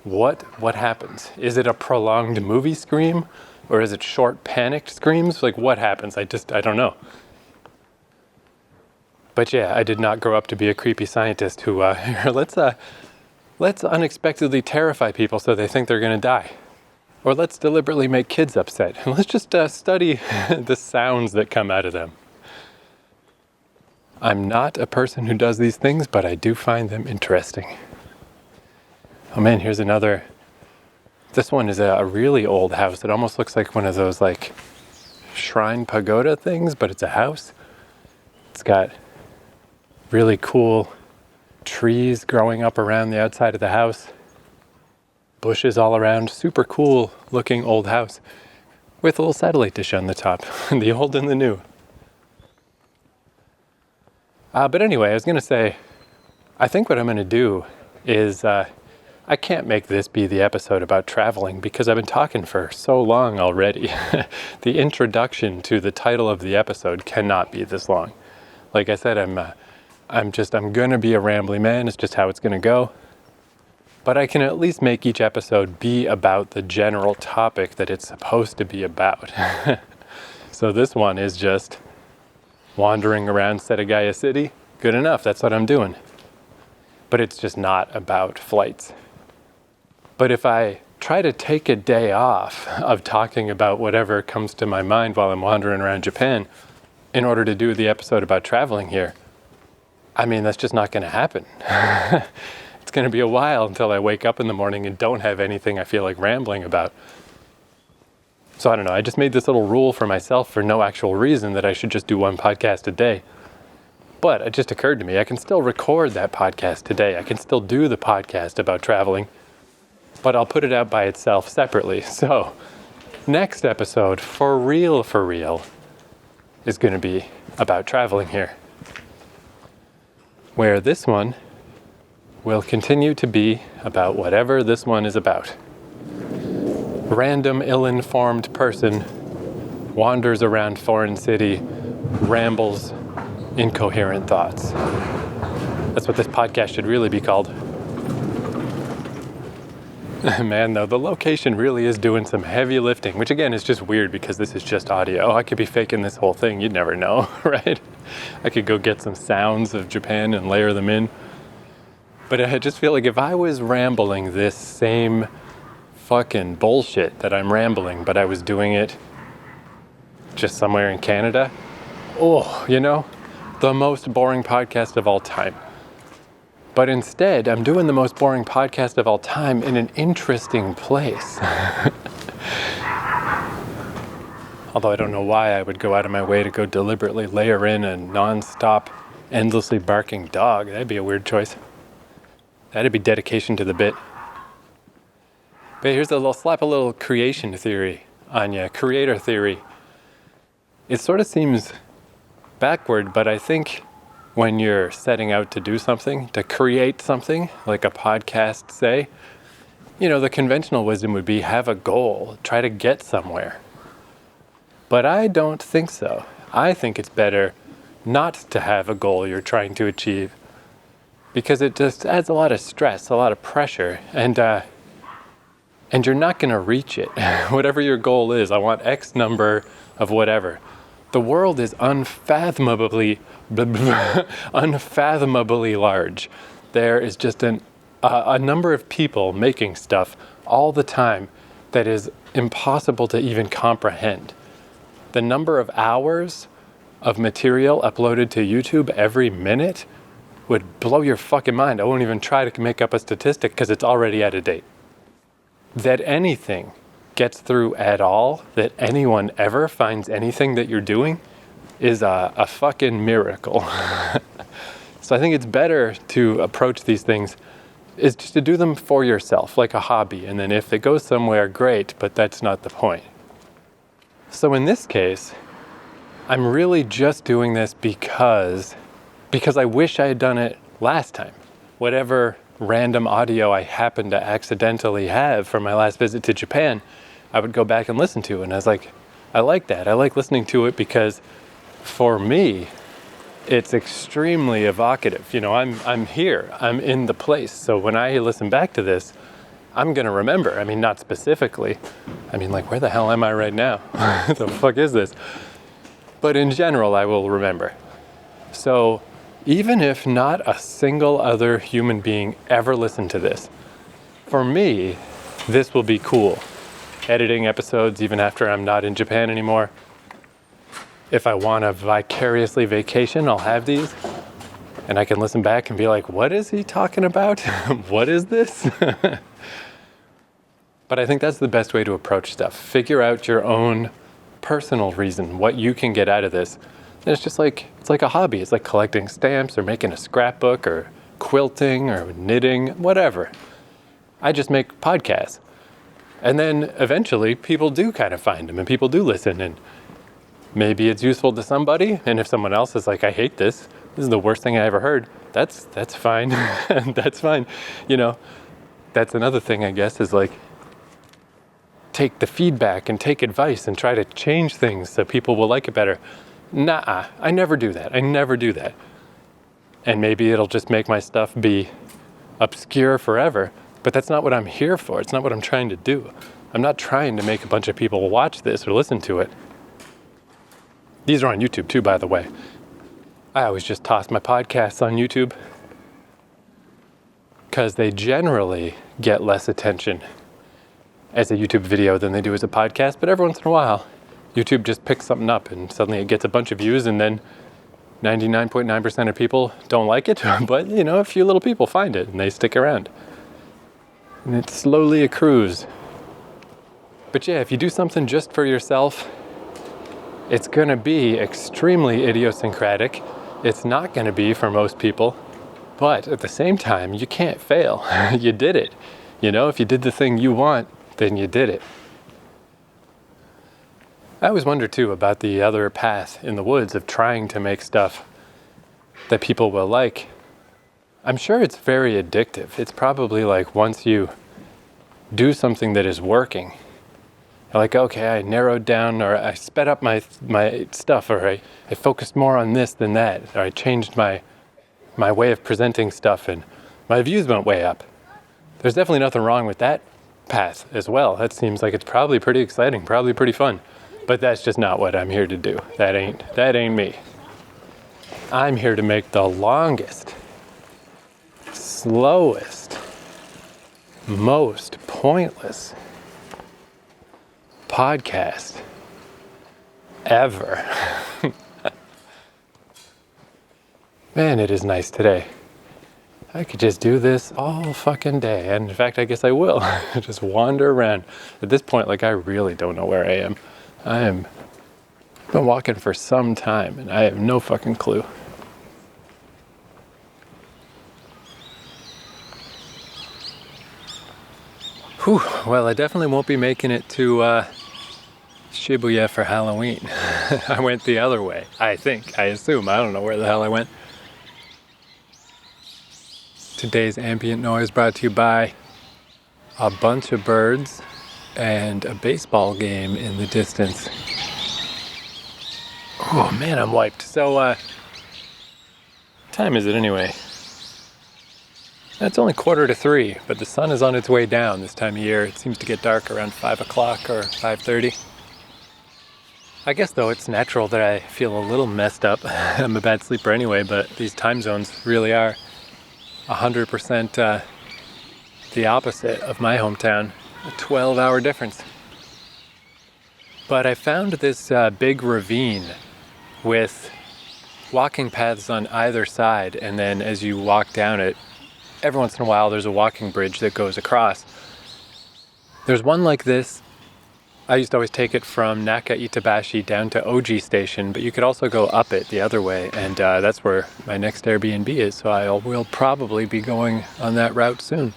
What happens? Is it a prolonged movie scream? Or is it short panicked screams? What happens? I don't know. But yeah, I did not grow up to be a creepy scientist who, let's unexpectedly terrify people so they think they're going to die. Or let's deliberately make kids upset. And let's just study the sounds that come out of them. I'm not a person who does these things, but I do find them interesting. Oh man, here's another. This one is a really old house. It almost looks like one of those shrine pagoda things, but it's a house. It's got really cool trees growing up around the outside of the house. Bushes all around. Super cool looking old house with a little satellite dish on the top. The old and the new. But anyway, I was going to say, I think what I'm going to do is I can't make this be the episode about traveling because I've been talking for so long already. The introduction to the title of the episode cannot be this long. Like I said, I'm going to be a rambly man. It's just how it's going to go. But I can at least make each episode be about the general topic that it's supposed to be about. So this one is just wandering around Setagaya City. Good enough, that's what I'm doing. But it's just not about flights. But if I try to take a day off of talking about whatever comes to my mind while I'm wandering around Japan in order to do the episode about traveling here, I mean, that's just not going to happen. It's going to be a while until I wake up in the morning and don't have anything I feel like rambling about. So I don't know, I just made this little rule for myself for no actual reason that I should just do one podcast a day. But it just occurred to me, I can still record that podcast today. I can still do the podcast about traveling, but I'll put it out by itself separately. So next episode, for real, is going to be about traveling here. Where this one will continue to be about whatever this one is about. Random, ill-informed person wanders around foreign city, rambles incoherent thoughts. That's what this podcast should really be called. Man, though, the location really is doing some heavy lifting, which again is just weird because this is just audio. I could be faking this whole thing. You'd never know, right? I could go get some sounds of Japan and layer them in. But I just feel like if I was rambling this same fucking bullshit that I'm rambling, but I was doing it just somewhere in Canada, the most boring podcast of all time. But instead, I'm doing the most boring podcast of all time in an interesting place. Although I don't know why I would go out of my way to go deliberately layer in a non-stop, endlessly barking dog. That'd be a weird choice. That'd be dedication to the bit. But I'll slap a little creation theory on you, creator theory. It sort of seems backward, but I think when you're setting out to do something, to create something, like a podcast, say, the conventional wisdom would be have a goal, try to get somewhere. But I don't think so. I think it's better not to have a goal you're trying to achieve because it just adds a lot of stress, a lot of pressure, and you're not going to reach it. Whatever your goal is, I want X number of whatever. The world is unfathomably large. There is just a number of people making stuff all the time that is impossible to even comprehend. The number of hours of material uploaded to YouTube every minute would blow your fucking mind. I won't even try to make up a statistic because it's already out of date. That anything gets through at all, that anyone ever finds anything that you're doing, is a fucking miracle. So I think it's better to approach these things is just to do them for yourself, like a hobby. And then if it goes somewhere, great, but that's not the point. So in this case, I'm really just doing this because I wish I had done it last time. Whatever random audio I happened to accidentally have from my last visit to Japan, I would go back and listen to it. And I was like, I like that. I like listening to it because for me, it's extremely evocative. I'm here, I'm in the place. So when I listen back to this, I'm going to remember. I mean, not specifically. I mean, like, where the hell am I right now? What the fuck is this? But in general, I will remember. So even if not a single other human being ever listened to this, for me, this will be cool. Editing episodes even after I'm not in Japan anymore. If I want to vicariously vacation, I'll have these. And I can listen back and be like, what is he talking about? What is this? But I think that's the best way to approach stuff. Figure out your own personal reason, what you can get out of this. And it's like a hobby. It's like collecting stamps or making a scrapbook or quilting or knitting, whatever. I just make podcasts. And then eventually people do kind of find them and people do listen, and maybe it's useful to somebody. And if someone else is like, I hate this, this is the worst thing I ever heard. That's fine. That's fine. You know, that's another thing, I guess, is like, take the feedback and take advice and try to change things so people will like it better. Nah, I never do that. I never do that. And maybe it'll just make my stuff be obscure forever, but that's not what I'm here for. It's not what I'm trying to do. I'm not trying to make a bunch of people watch this or listen to it. These are on YouTube too, by the way. I always just toss my podcasts on YouTube because they generally get less attention as a YouTube video than they do as a podcast, but every once in a while, YouTube just picks something up and suddenly it gets a bunch of views, and then 99.9% of people don't like it, but you know, a few little people find it and they stick around. And it slowly accrues. But yeah, if you do something just for yourself, it's gonna be extremely idiosyncratic. It's not gonna be for most people, but at the same time, you can't fail. You did it. You know, if you did the thing you want, then you did it. I always wonder too about the other path in the woods of trying to make stuff that people will like. I'm sure it's very addictive. It's probably like once you do something that is working, you're like, okay, I narrowed down, or I sped up my stuff, or I focused more on this than that, or I changed my way of presenting stuff and my views went way up. There's definitely nothing wrong with that path as well. That seems like it's probably pretty exciting, probably pretty fun. But that's just not what I'm here to do. That ain't me. I'm here to make the longest, slowest, most pointless podcast ever. Man, it is nice today. I could just do this all fucking day. And in fact, I guess I will. Just wander around. At this point, like, I really don't know where I am. Been walking for some time and I have no fucking clue. Whew, well, I definitely won't be making it to Shibuya for Halloween. I went the other way, I assume. I don't know where the hell I went. Today's ambient noise brought to you by a bunch of birds and a baseball game in the distance. Oh man, I'm wiped. So, what time is it anyway? It's only 2:45, but the sun is on its way down this time of year. It seems to get dark around 5 o'clock or 5:30. I guess though it's natural that I feel a little messed up. I'm a bad sleeper anyway, but these time zones really are 100% the opposite of my hometown. A 12-hour difference. But I found this big ravine with walking paths on either side, and then as you walk down it, every once in a while there's a walking bridge that goes across. There's one like this. I used to always take it from Naka Itabashi down to Oji Station, but you could also go up it the other way, and that's where my next Airbnb is, so I will probably be going on that route soon.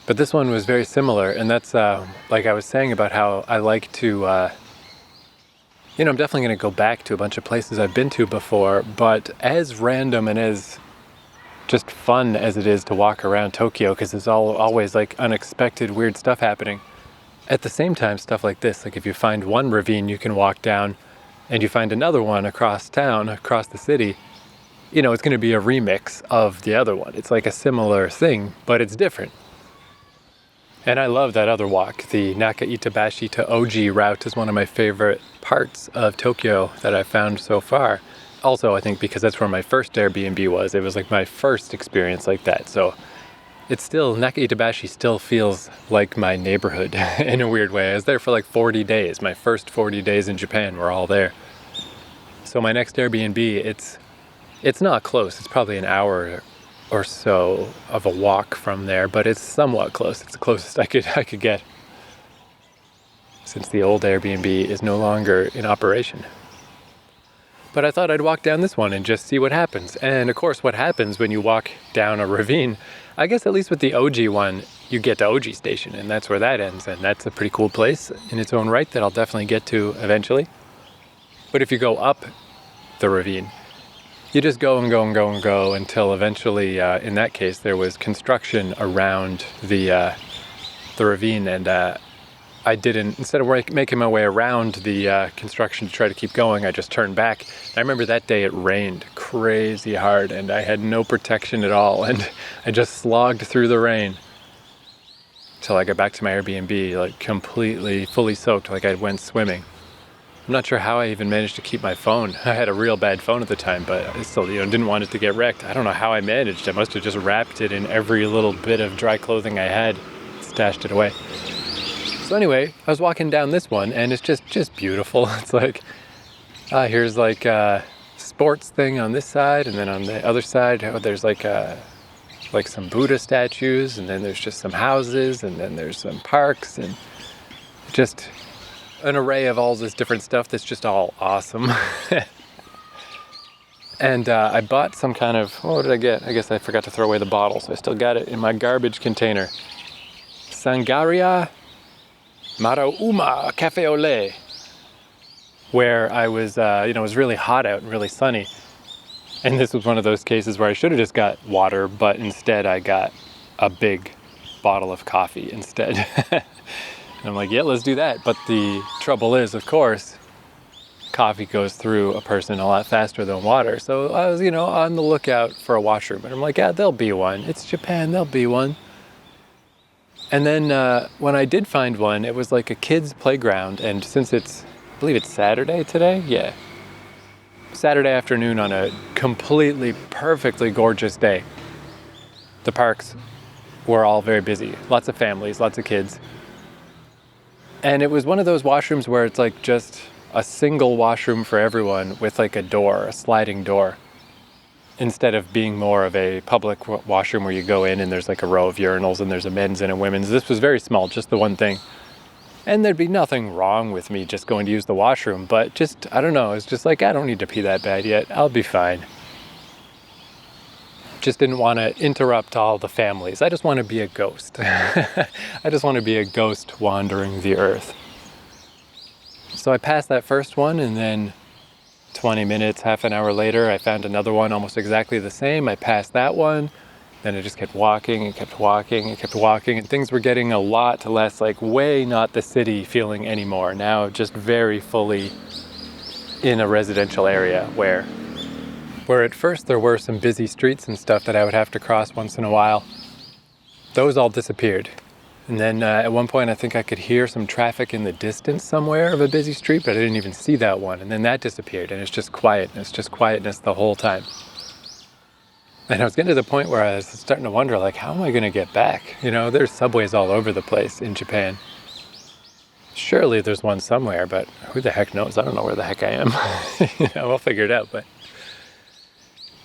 But this one was very similar, and that's like I was saying about how I like to, I'm definitely going to go back to a bunch of places I've been to before, but as random and as just fun as it is to walk around Tokyo, because there's always like unexpected weird stuff happening. At the same time, stuff like this, like if you find one ravine you can walk down and you find another one across town, across the city, it's going to be a remix of the other one. It's like a similar thing, but it's different. And I love that other walk. The Naka Itabashi to Oji route is one of my favorite parts of Tokyo that I've found so far. Also, I think because that's where my first Airbnb was. It was like my first experience like that. So it's still, Naka Itabashi still feels like my neighborhood in a weird way. I was there for like 40 days. My first 40 days in Japan were all there. So my next Airbnb, it's not close. It's probably an hour or so of a walk from there, but it's somewhat close. It's the closest I could get since the old Airbnb is no longer in operation. But I thought I'd walk down this one and just see what happens. And of course, what happens when you walk down a ravine, I guess at least with the Oji one, you get to Oji Station, and that's where that ends. And that's a pretty cool place in its own right that I'll definitely get to eventually. But if you go up the ravine, you just go and go and go and go until eventually, in that case, there was construction around the ravine, and I didn't, instead of making my way around the construction to try to keep going, I just turned back. I remember that day it rained crazy hard and I had no protection at all, and I just slogged through the rain till I got back to my Airbnb, like completely, fully soaked, like I went swimming. I'm not sure how I even managed to keep my phone. I had a real bad phone at the time, but I still, didn't want it to get wrecked. I don't know how I managed. I must have just wrapped it in every little bit of dry clothing I had, stashed it away. So anyway, I was walking down this one, and it's just beautiful. It's like, here's like a sports thing on this side, and then on the other side, there's like some Buddha statues, and then there's just some houses, and then there's some parks, and just an array of all this different stuff that's just all awesome. And I bought some kind of, what did I get? I guess I forgot to throw away the bottle, so I still got it in my garbage container. Sangaria Marauma Cafe au Lait, where I was, it was really hot out and really sunny. And this was one of those cases where I should have just got water, but instead I got a big bottle of coffee instead. And I'm like, yeah, let's do that. But the trouble is, of course, coffee goes through a person a lot faster than water. So I was, on the lookout for a washroom. And I'm like, yeah, there'll be one. It's Japan, there'll be one. And then when I did find one, it was like a kid's playground. And since I believe it's Saturday today? Yeah. Saturday afternoon on a completely, perfectly gorgeous day. The parks were all very busy. Lots of families, lots of kids. And it was one of those washrooms where it's like just a single washroom for everyone with like a door, a sliding door, instead of being more of a public washroom where you go in and there's like a row of urinals and there's a men's and a women's. This was very small, just the one thing. And there'd be nothing wrong with me just going to use the washroom, but just, I don't know, it's just like, I don't need to pee that bad yet. I'll be fine. Just didn't want to interrupt all the families. I just want to be a ghost. I just want to be a ghost wandering the earth. So I passed that first one, and then 20 minutes, half an hour later, I found another one almost exactly the same. I passed that one. Then I just kept walking and kept walking and kept walking, and things were getting a lot less like way not the city feeling anymore. Now just very fully in a residential area where at first there were some busy streets and stuff that I would have to cross once in a while. Those all disappeared. And then at one point I think I could hear some traffic in the distance somewhere of a busy street, but I didn't even see that one. And then that disappeared, and it's just quietness the whole time. And I was getting to the point where I was starting to wonder, like, how am I going to get back? There's subways all over the place in Japan. Surely there's one somewhere, but who the heck knows? I don't know where the heck I am. We'll figure it out.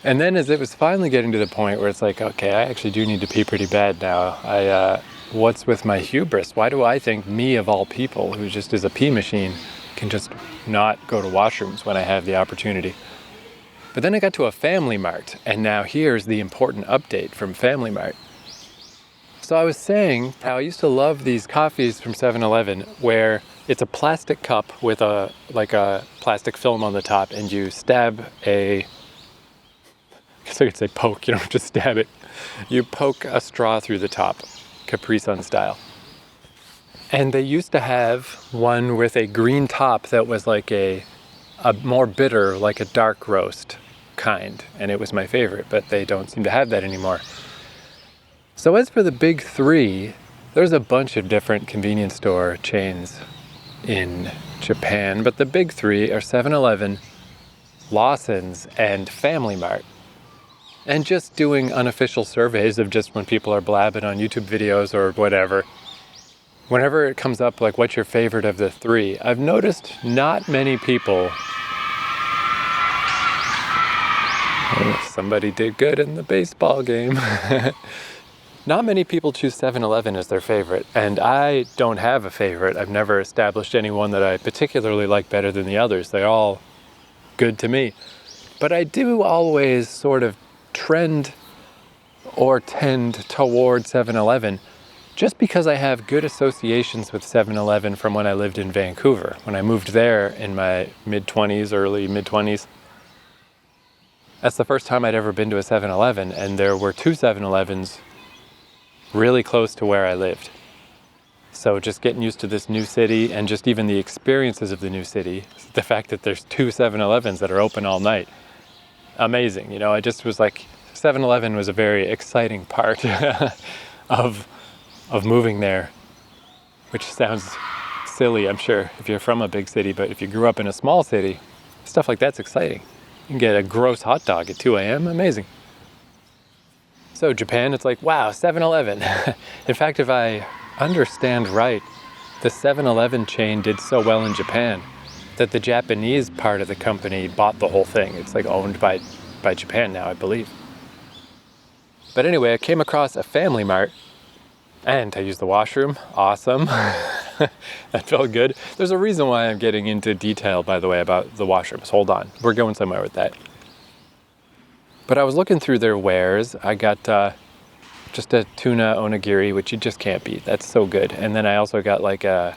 And then as it was finally getting to the point where it's like, okay, I actually do need to pee pretty bad now. What's with my hubris? Why do I think me of all people, who just is a pee machine, can just not go to washrooms when I have the opportunity? But then I got to a Family Mart, and now here's the important update from Family Mart. So I was saying how I used to love these coffees from 7-Eleven where it's a plastic cup with a plastic film on the top, and you stab I guess I could say poke, you don't just stab it. You poke a straw through the top, Capri Sun style. And they used to have one with a green top that was like a more bitter, like a dark roast kind, and it was my favorite, but they don't seem to have that anymore. So as for the big three, there's a bunch of different convenience store chains in Japan, but the big three are 7-Eleven, Lawson's, and Family Mart. And just doing unofficial surveys of just when people are blabbing on YouTube videos or whatever, whenever it comes up like what's your favorite of the three, I've noticed not many people. Somebody did good in the baseball game. Not many people choose 7-Eleven as their favorite, and I don't have a favorite. I've never established any one that I particularly like better than the others. They're all good to me. But I do always sort of trend or tend toward 7-Eleven just because I have good associations with 7-Eleven from when I lived in Vancouver. When I moved there in my mid-20s, early mid-20s, That's the first time I'd ever been to a 7-Eleven, and there were 2 7-Elevens really close to where I lived. So just getting used to this new city, and just even the experiences of the new city, the fact that there's 2 7-Elevens that are open all night, amazing. You know, I just was like, 7-Eleven was a very exciting part of moving there, which sounds silly, I'm sure, if you're from a big city, but if you grew up in a small city, stuff like that's exciting. You can get a gross hot dog at 2 a.m., amazing. So Japan, it's like, wow, 7-Eleven. In fact, if I understand right, the 7-Eleven chain did so well in Japan that the Japanese part of the company bought the whole thing. It's like owned by Japan now, I believe. But anyway, I came across a Family Mart, and I used the washroom. Awesome. That felt good. There's a reason why I'm getting into detail, by the way, about the washrooms. Hold on. We're going somewhere with that. But I was looking through their wares. I got just a tuna onigiri, which you just can't beat. That's so good. And then I also got like a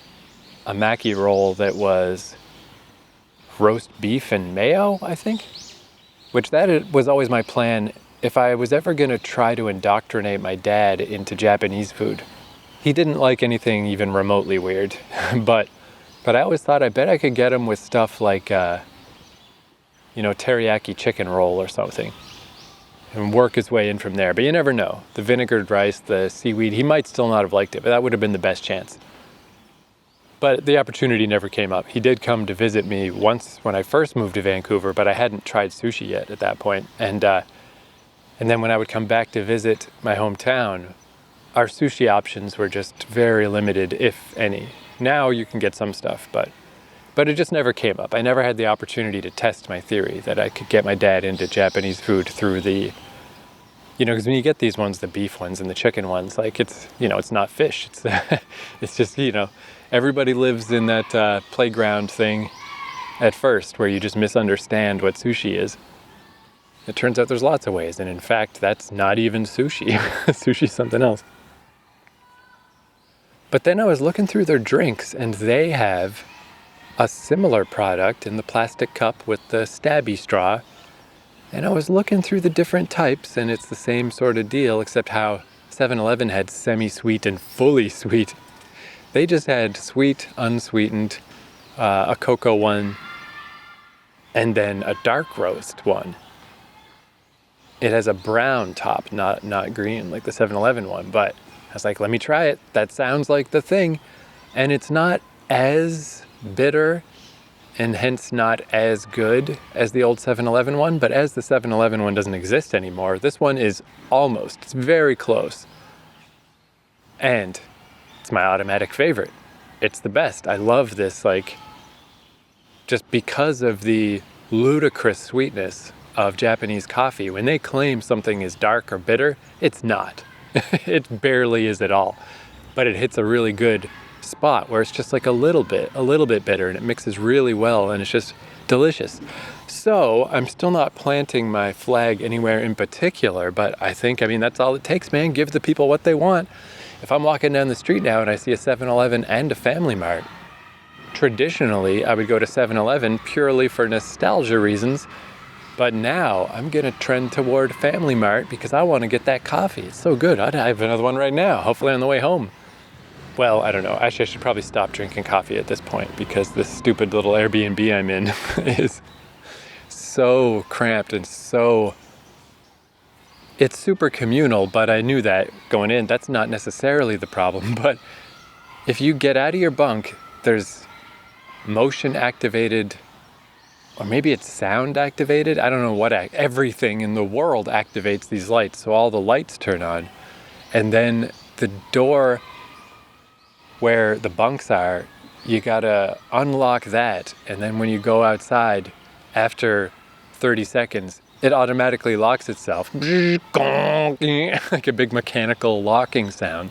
maki roll that was roast beef and mayo, I think. Which that was always my plan. If I was ever going to try to indoctrinate my dad into Japanese food, he didn't like anything even remotely weird. but I always thought, I bet I could get him with stuff like, teriyaki chicken roll or something, and work his way in from there. But you never know. The vinegared rice, the seaweed, he might still not have liked it, but that would have been the best chance. But the opportunity never came up. He did come to visit me once when I first moved to Vancouver, but I hadn't tried sushi yet at that point. And then when I would come back to visit my hometown, our sushi options were just very limited, if any. Now you can get some stuff, but it just never came up. I never had the opportunity to test my theory that I could get my dad into Japanese food through the, because when you get these ones, the beef ones and the chicken ones, like it's not fish. It's it's just, everybody lives in that playground thing at first where you just misunderstand what sushi is. It turns out there's lots of ways, and in fact, that's not even sushi. Sushi's something else. But then I was looking through their drinks, and they have a similar product in the plastic cup with the stabby straw. And I was looking through the different types, and it's the same sort of deal, except how 7-Eleven had semi-sweet and fully sweet. They just had sweet, unsweetened, a cocoa one, and then a dark roast one. It has a brown top, not green like the 7-Eleven one, but I was like, let me try it. That sounds like the thing. And it's not as bitter and hence not as good as the old 7-Eleven one, but as the 7-Eleven one doesn't exist anymore, this one is almost, it's very close. And it's my automatic favorite. It's the best. I love this, just because of the ludicrous sweetness of Japanese coffee. When they claim something is dark or bitter, it's not. It barely is at all. But it hits a really good spot where it's just like a little bit bitter, and it mixes really well, and it's just delicious. So I'm still not planting my flag anywhere in particular, but I think, that's all it takes, man. Give the people what they want. If I'm walking down the street now and I see a 7-Eleven and a Family Mart, traditionally I would go to 7-Eleven purely for nostalgia reasons. But now I'm going to trend toward Family Mart because I want to get that coffee. It's so good. I have another one right now, hopefully on the way home. Well, I don't know. Actually, I should probably stop drinking coffee at this point because this stupid little Airbnb I'm in is so cramped and it's super communal, but I knew that going in. That's not necessarily the problem. But if you get out of your bunk, there's motion activated, or maybe it's sound activated. I don't know what. Everything in the world activates these lights. So all the lights turn on. And then the door where the bunks are, you gotta unlock that. And then when you go outside, after 30 seconds, it automatically locks itself. Like a big mechanical locking sound.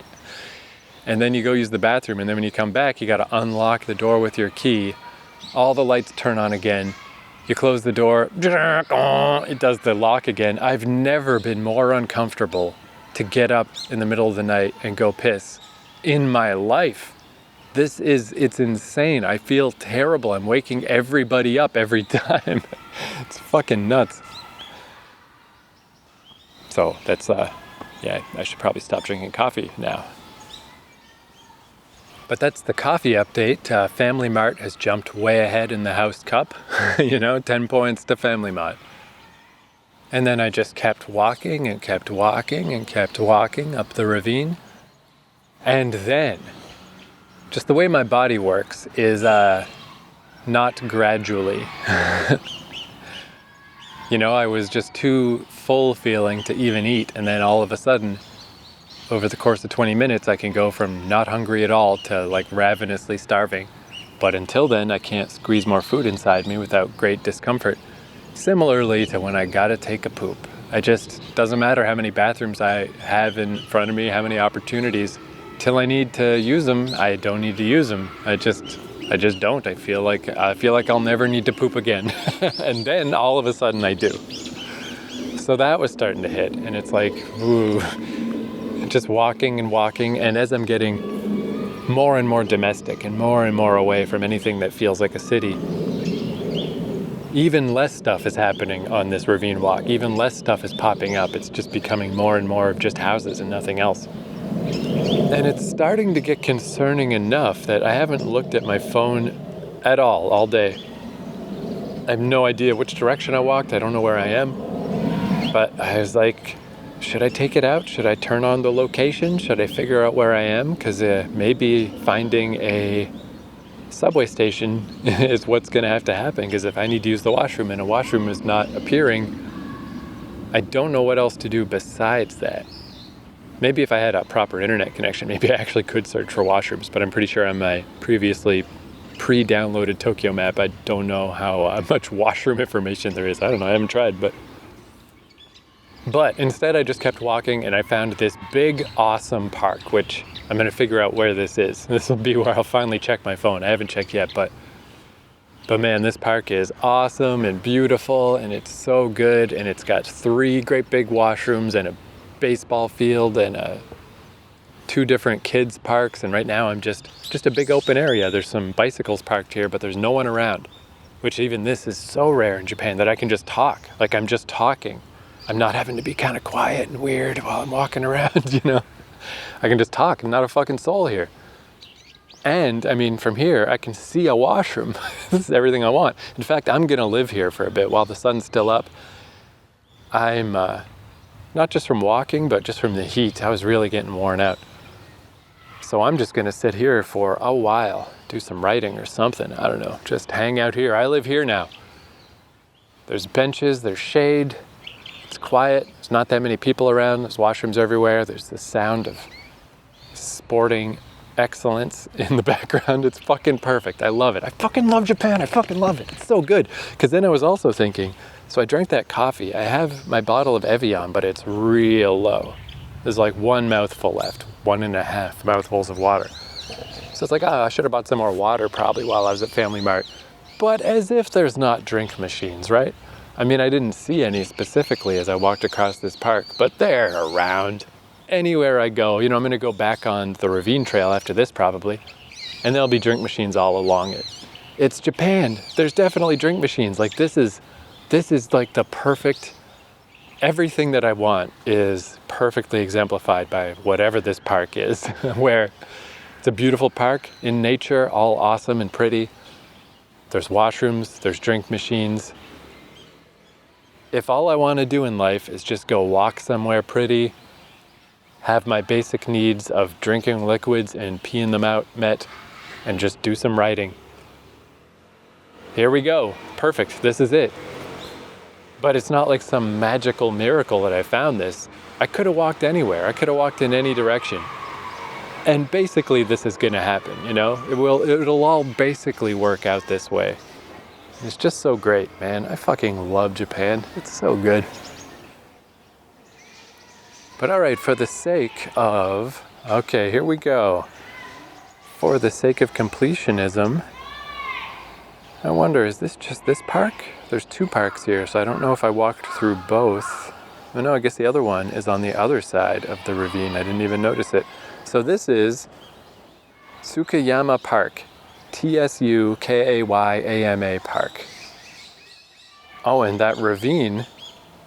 And then you go use the bathroom. And then when you come back, you gotta unlock the door with your key. All the lights turn on again. You close the door, it does the lock again. I've never been more uncomfortable to get up in the middle of the night and go piss in my life. It's insane. I feel terrible. I'm waking everybody up every time. It's fucking nuts. So that's, yeah, I should probably stop drinking coffee now. But that's the coffee update. Family Mart has jumped way ahead in the House Cup. 10 points to Family Mart. And then I just kept walking and kept walking and kept walking up the ravine. And then, just the way my body works is not gradually. I was just too full feeling to even eat. And then all of a sudden, over the course of 20 minutes, I can go from not hungry at all to like ravenously starving. But until then, I can't squeeze more food inside me without great discomfort. Similarly to when I gotta take a poop. Doesn't matter how many bathrooms I have in front of me, how many opportunities, till I need to use them, I don't need to use them. I just don't. I feel like I'll never need to poop again. And then all of a sudden I do. So that was starting to hit, and it's like, ooh, just walking and walking, and as I'm getting more and more domestic and more away from anything that feels like a city, even less stuff is happening on this ravine walk. Even less stuff is popping up. It's just becoming more and more of just houses and nothing else. And it's starting to get concerning enough that I haven't looked at my phone at all day. I have no idea which direction I walked. I don't know where I am. But I was like, should I take it out? Should I turn on the location? Should I figure out where I am? Because maybe finding a subway station is what's going to have to happen, because if I need to use the washroom and a washroom is not appearing, I don't know what else to do besides that. Maybe if I had a proper internet connection, maybe I actually could search for washrooms, but I'm pretty sure on my previously pre-downloaded Tokyo map, I don't know how much washroom information there is. I don't know, I haven't tried, but instead I just kept walking, and I found this big, awesome park, which I'm going to figure out where this is. This will be where I'll finally check my phone. I haven't checked yet, but man, this park is awesome and beautiful, and it's so good, and it's got 3 great big washrooms and a baseball field and 2 different kids parks, and right now I'm just a big open area. There's some bicycles parked here, but there's no one around, which even this is so rare in Japan that I can just talk. Like, I'm just talking. I'm not having to be kind of quiet and weird while I'm walking around, I can just talk. I'm not a fucking soul here. And, I mean, from here, I can see a washroom. This is everything I want. In fact, I'm going to live here for a bit while the sun's still up. I'm, not just from walking, but just from the heat. I was really getting worn out. So I'm just going to sit here for a while, do some writing or something. I don't know, just hang out here. I live here now. There's benches, there's shade. It's quiet. There's not that many people around. There's washrooms everywhere. There's the sound of sporting excellence in the background. It's fucking perfect. I love it. I fucking love Japan. I fucking love it. It's so good. Because then I was also thinking, so I drank that coffee. I have my bottle of Evian, but it's real low. There's like 1 mouthful left, 1.5 mouthfuls of water. So it's like, I should have bought some more water probably while I was at Family Mart. But as if there's not drink machines, right? I mean, I didn't see any specifically as I walked across this park, but they're around. Anywhere I go, I'm going to go back on the ravine trail after this probably, and there'll be drink machines all along it. It's Japan. There's definitely drink machines. Like, this is like the perfect, everything that I want is perfectly exemplified by whatever this park is, where it's a beautiful park in nature, all awesome and pretty. There's washrooms, there's drink machines. If all I want to do in life is just go walk somewhere pretty, have my basic needs of drinking liquids and peeing them out met, and just do some writing, here we go. Perfect. This is it. But it's not like some magical miracle that I found this. I could have walked anywhere. I could have walked in any direction. And basically this is going to happen, It'll all basically work out this way. It's just so great, man. I fucking love Japan. It's so good. But all right, for the sake of, okay, here we go. For the sake of completionism, I wonder, is this just this park? There's 2 parks here, so I don't know if I walked through both. Oh no, I guess the other one is on the other side of the ravine. I didn't even notice it. So this is Tsukayama Park. Tsukayama Park. Oh, and that ravine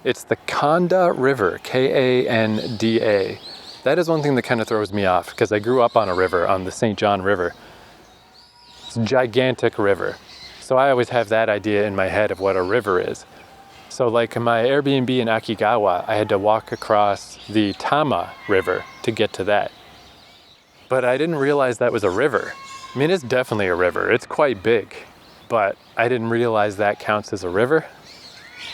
It's the Kanda River, Kanda. That is one thing that kind of throws me off because I grew up on a river, on the St. John River. It's a gigantic river. So I always have that idea in my head of what a river is. So like my Airbnb in Akigawa, I had to walk across the Tama River to get to that. But I didn't realize that was a river. I mean, it's definitely a river. It's quite big, but I didn't realize that counts as a river.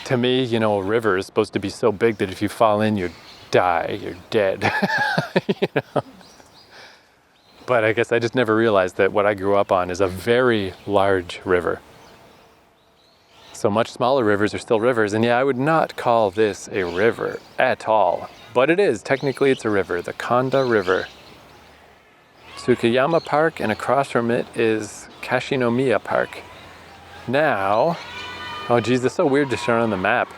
To me, you know, a river is supposed to be so big that if you fall in, you die, you're dead. You know? But I guess I just never realized that what I grew up on is a very large river. So much smaller rivers are still rivers, and yeah, I would not call this a river at all. But it is, technically it's a river, the Kanda River. Tsukayama Park, and across from it is Kashinomiya Park. Now, oh geez, this is so weird to show on the map.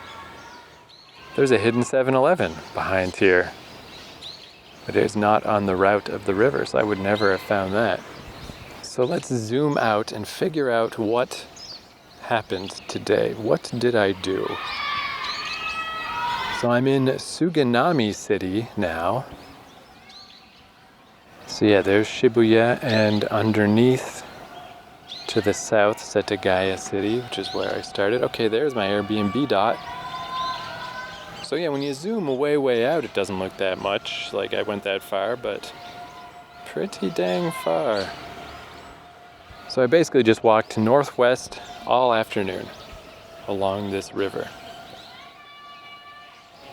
There's a hidden 7-Eleven behind here. But it is not on the route of the river, so I would never have found that. So let's zoom out and figure out what happened today. What did I do? So I'm in Suginami City now. So yeah, there's Shibuya, and underneath to the south, Setagaya City, which is where I started. Okay, there's my Airbnb dot. So yeah, when you zoom way out, it doesn't look that much like I went that far, but pretty dang far. So I basically just walked northwest all afternoon along this river.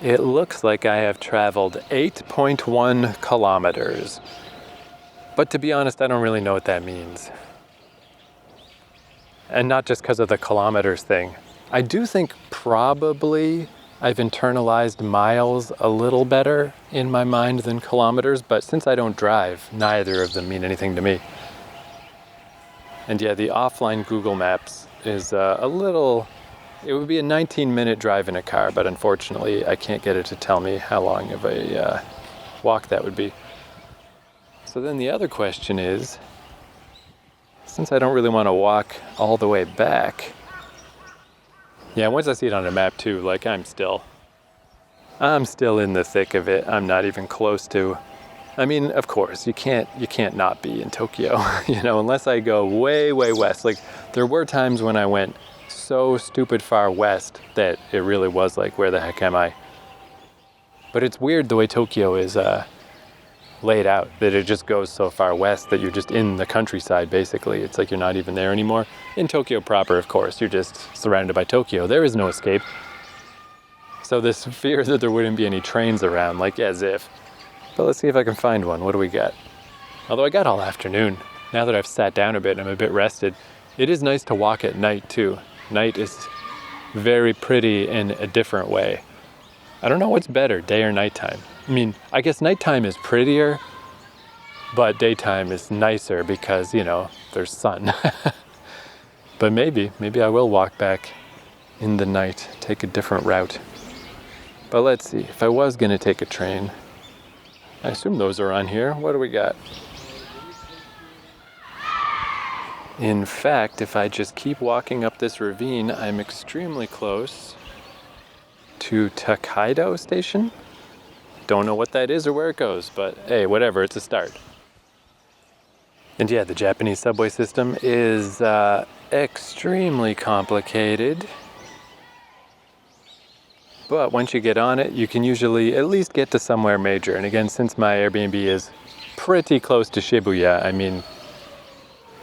It looks like I have traveled 8.1 kilometers. But to be honest, I don't really know what that means. And not just because of the kilometers thing. I do think probably I've internalized miles a little better in my mind than kilometers, but since I don't drive, neither of them mean anything to me. And yeah, the offline Google Maps is a little, it would be a 19-minute drive in a car, but unfortunately I can't get it to tell me how long of a walk that would be. So then the other question is, since I don't really want to walk all the way back, yeah, once I see it on a map too, like I'm still in the thick of it. I'm not even close to, I mean, of course, you can't not be in Tokyo, you know, unless I go way west. Like there were times when I went so stupid far west that it really was like, where the heck am I? But it's weird the way Tokyo is laid out, that it just goes so far west that you're just in the countryside basically. It's like you're not even there anymore. In Tokyo proper, of course, you're just surrounded by Tokyo. There is no escape. So this fear that there wouldn't be any trains around, like as if. But let's see if I can find one. What do we got? Although I got all afternoon. Now that I've sat down a bit and I'm a bit rested, it is nice to walk at night too. Night is very pretty in a different way. I don't know what's better, day or nighttime. I mean, I guess nighttime is prettier, but daytime is nicer because, you know, there's sun. But maybe I will walk back in the night, take a different route. But let's see, if I was going to take a train, I assume those are on here. What do we got? In fact, if I just keep walking up this ravine, I'm extremely close to Tokaido Station. Don't know what that is or where it goes, but hey, whatever, it's a start. And yeah, the Japanese subway system is extremely complicated. But once you get on it, you can usually at least get to somewhere major. And again, since my Airbnb is pretty close to Shibuya, I mean,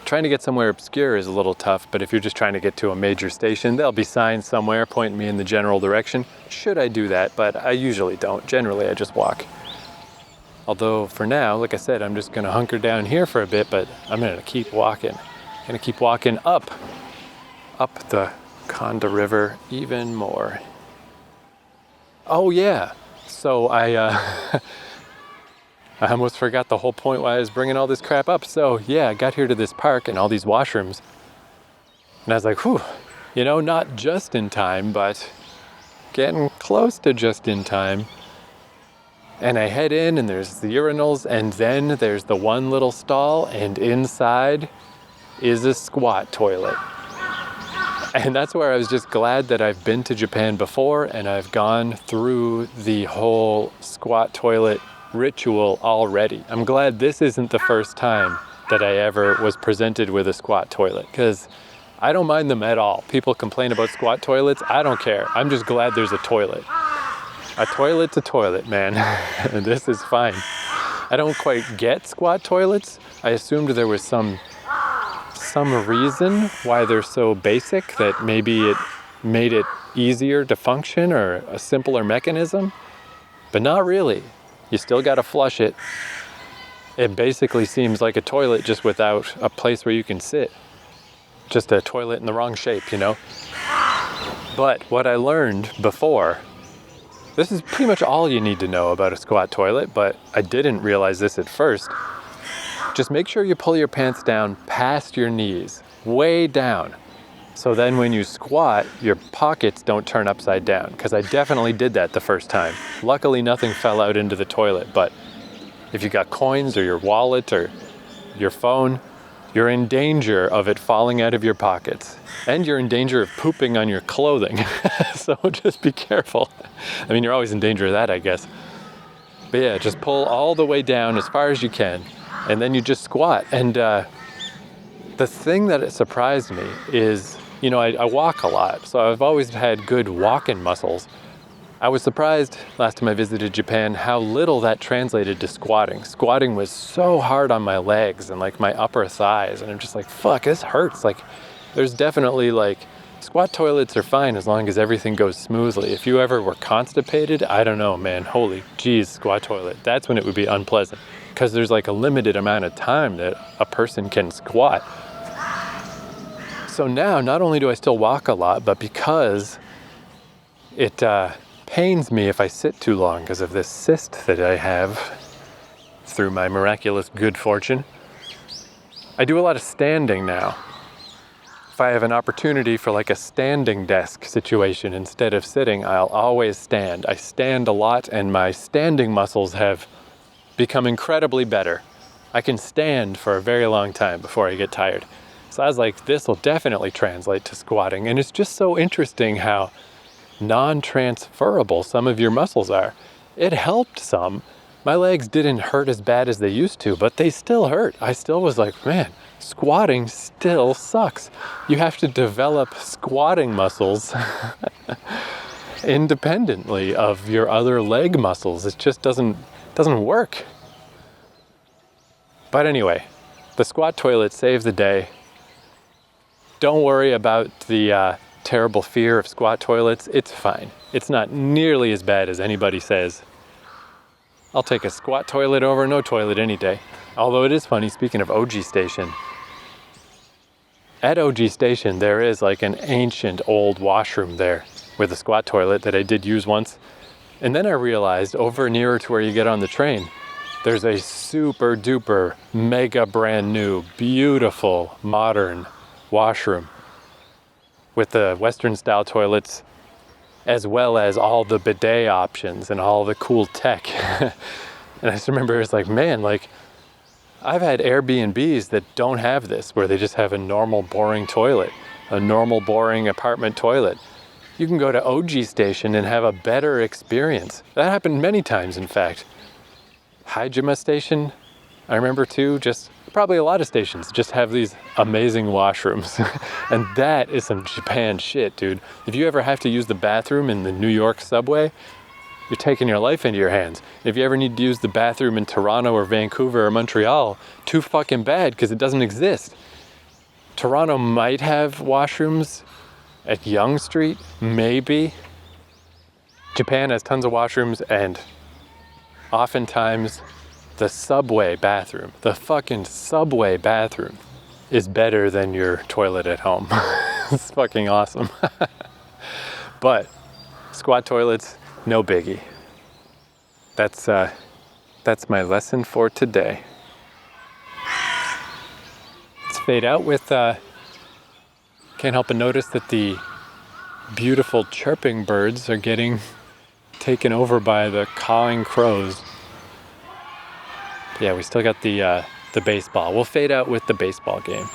trying to get somewhere obscure is a little tough, but if you're just trying to get to a major station, there'll be signs somewhere pointing me in the general direction. Should I do that? But I usually don't. Generally, I just walk. Although for now, like I said, I'm just gonna hunker down here for a bit, but I'm gonna keep walking. Gonna keep walking up the Kanda River even more. Oh yeah, so I almost forgot the whole point why I was bringing all this crap up. So yeah, I got here to this park and all these washrooms. And I was like, whew, you know, not just in time, but getting close to just in time. And I head in and there's the urinals, and then there's the one little stall, and inside is a squat toilet. And that's where I was just glad that I've been to Japan before and I've gone through the whole squat toilet ritual already. I'm glad this isn't the first time that I ever was presented with a squat toilet, because I don't mind them at all. People complain about squat toilets. I don't care. I'm just glad there's a toilet. A toilet's a toilet, man. And this is fine. I don't quite get squat toilets. I assumed there was some reason why they're so basic, that maybe it made it easier to function or a simpler mechanism, but not really. You still got to flush it. It basically seems like a toilet just without a place where you can sit. Just a toilet in the wrong shape, you know? But what I learned before, this is pretty much all you need to know about a squat toilet, but I didn't realize this at first. Just make sure you pull your pants down past your knees, way down. So then when you squat, your pockets don't turn upside down, because I definitely did that the first time. Luckily, nothing fell out into the toilet, but if you got coins or your wallet or your phone, you're in danger of it falling out of your pockets. And you're in danger of pooping on your clothing. So just be careful. I mean, you're always in danger of that, I guess. But yeah, just pull all the way down as far as you can, and then you just squat. And the thing that surprised me is, you know, I walk a lot, so I've always had good walking muscles. I was surprised last time I visited Japan how little that translated to squatting. Squatting was so hard on my legs and like my upper thighs, and I'm just like, fuck, this hurts. Like, there's definitely like, squat toilets are fine as long as everything goes smoothly. If you ever were constipated, I don't know, man, holy geez, squat toilet. That's when it would be unpleasant, because there's like a limited amount of time that a person can squat. So now, not only do I still walk a lot, but because it pains me if I sit too long because of this cyst that I have through my miraculous good fortune, I do a lot of standing now. If I have an opportunity for like a standing desk situation instead of sitting, I'll always stand. I stand a lot, and my standing muscles have become incredibly better. I can stand for a very long time before I get tired. So I was like, this will definitely translate to squatting. And it's just so interesting how non-transferable some of your muscles are. It helped some. My legs didn't hurt as bad as they used to, but they still hurt. I still was like, man, squatting still sucks. You have to develop squatting muscles independently of your other leg muscles. It just doesn't work. But anyway, the squat toilet saved the day. Don't worry about the terrible fear of squat toilets. It's fine. It's not nearly as bad as anybody says. I'll take a squat toilet over no toilet any day. Although it is funny, speaking of OG Station, at OG Station there is like an ancient old washroom there with a squat toilet that I did use once. And then I realized over nearer to where you get on the train, there's a super duper mega brand new, beautiful, modern washroom with the Western style toilets, as well as all the bidet options and all the cool tech. And I just remember it's like, man, like I've had Airbnbs that don't have this, where they just have a normal boring toilet, a normal boring apartment toilet. You can go to OG Station and have a better experience. That happened many times, in fact. Hajima Station, I remember too, just probably a lot of stations just have these amazing washrooms. And that is some Japan shit, dude. If you ever have to use the bathroom in the New York subway, you're taking your life into your hands. If you ever need to use the bathroom in Toronto or Vancouver or Montreal, too fucking bad, because it doesn't exist. Toronto might have washrooms at Yonge Street, maybe. Japan has tons of washrooms, and oftentimes the subway bathroom, the fucking subway bathroom, is better than your toilet at home. It's fucking awesome. But squat toilets, no biggie. That's my lesson for today. Let's fade out with, can't help but notice that the beautiful chirping birds are getting taken over by the cawing crows. Yeah, we still got the baseball. We'll fade out with the baseball game.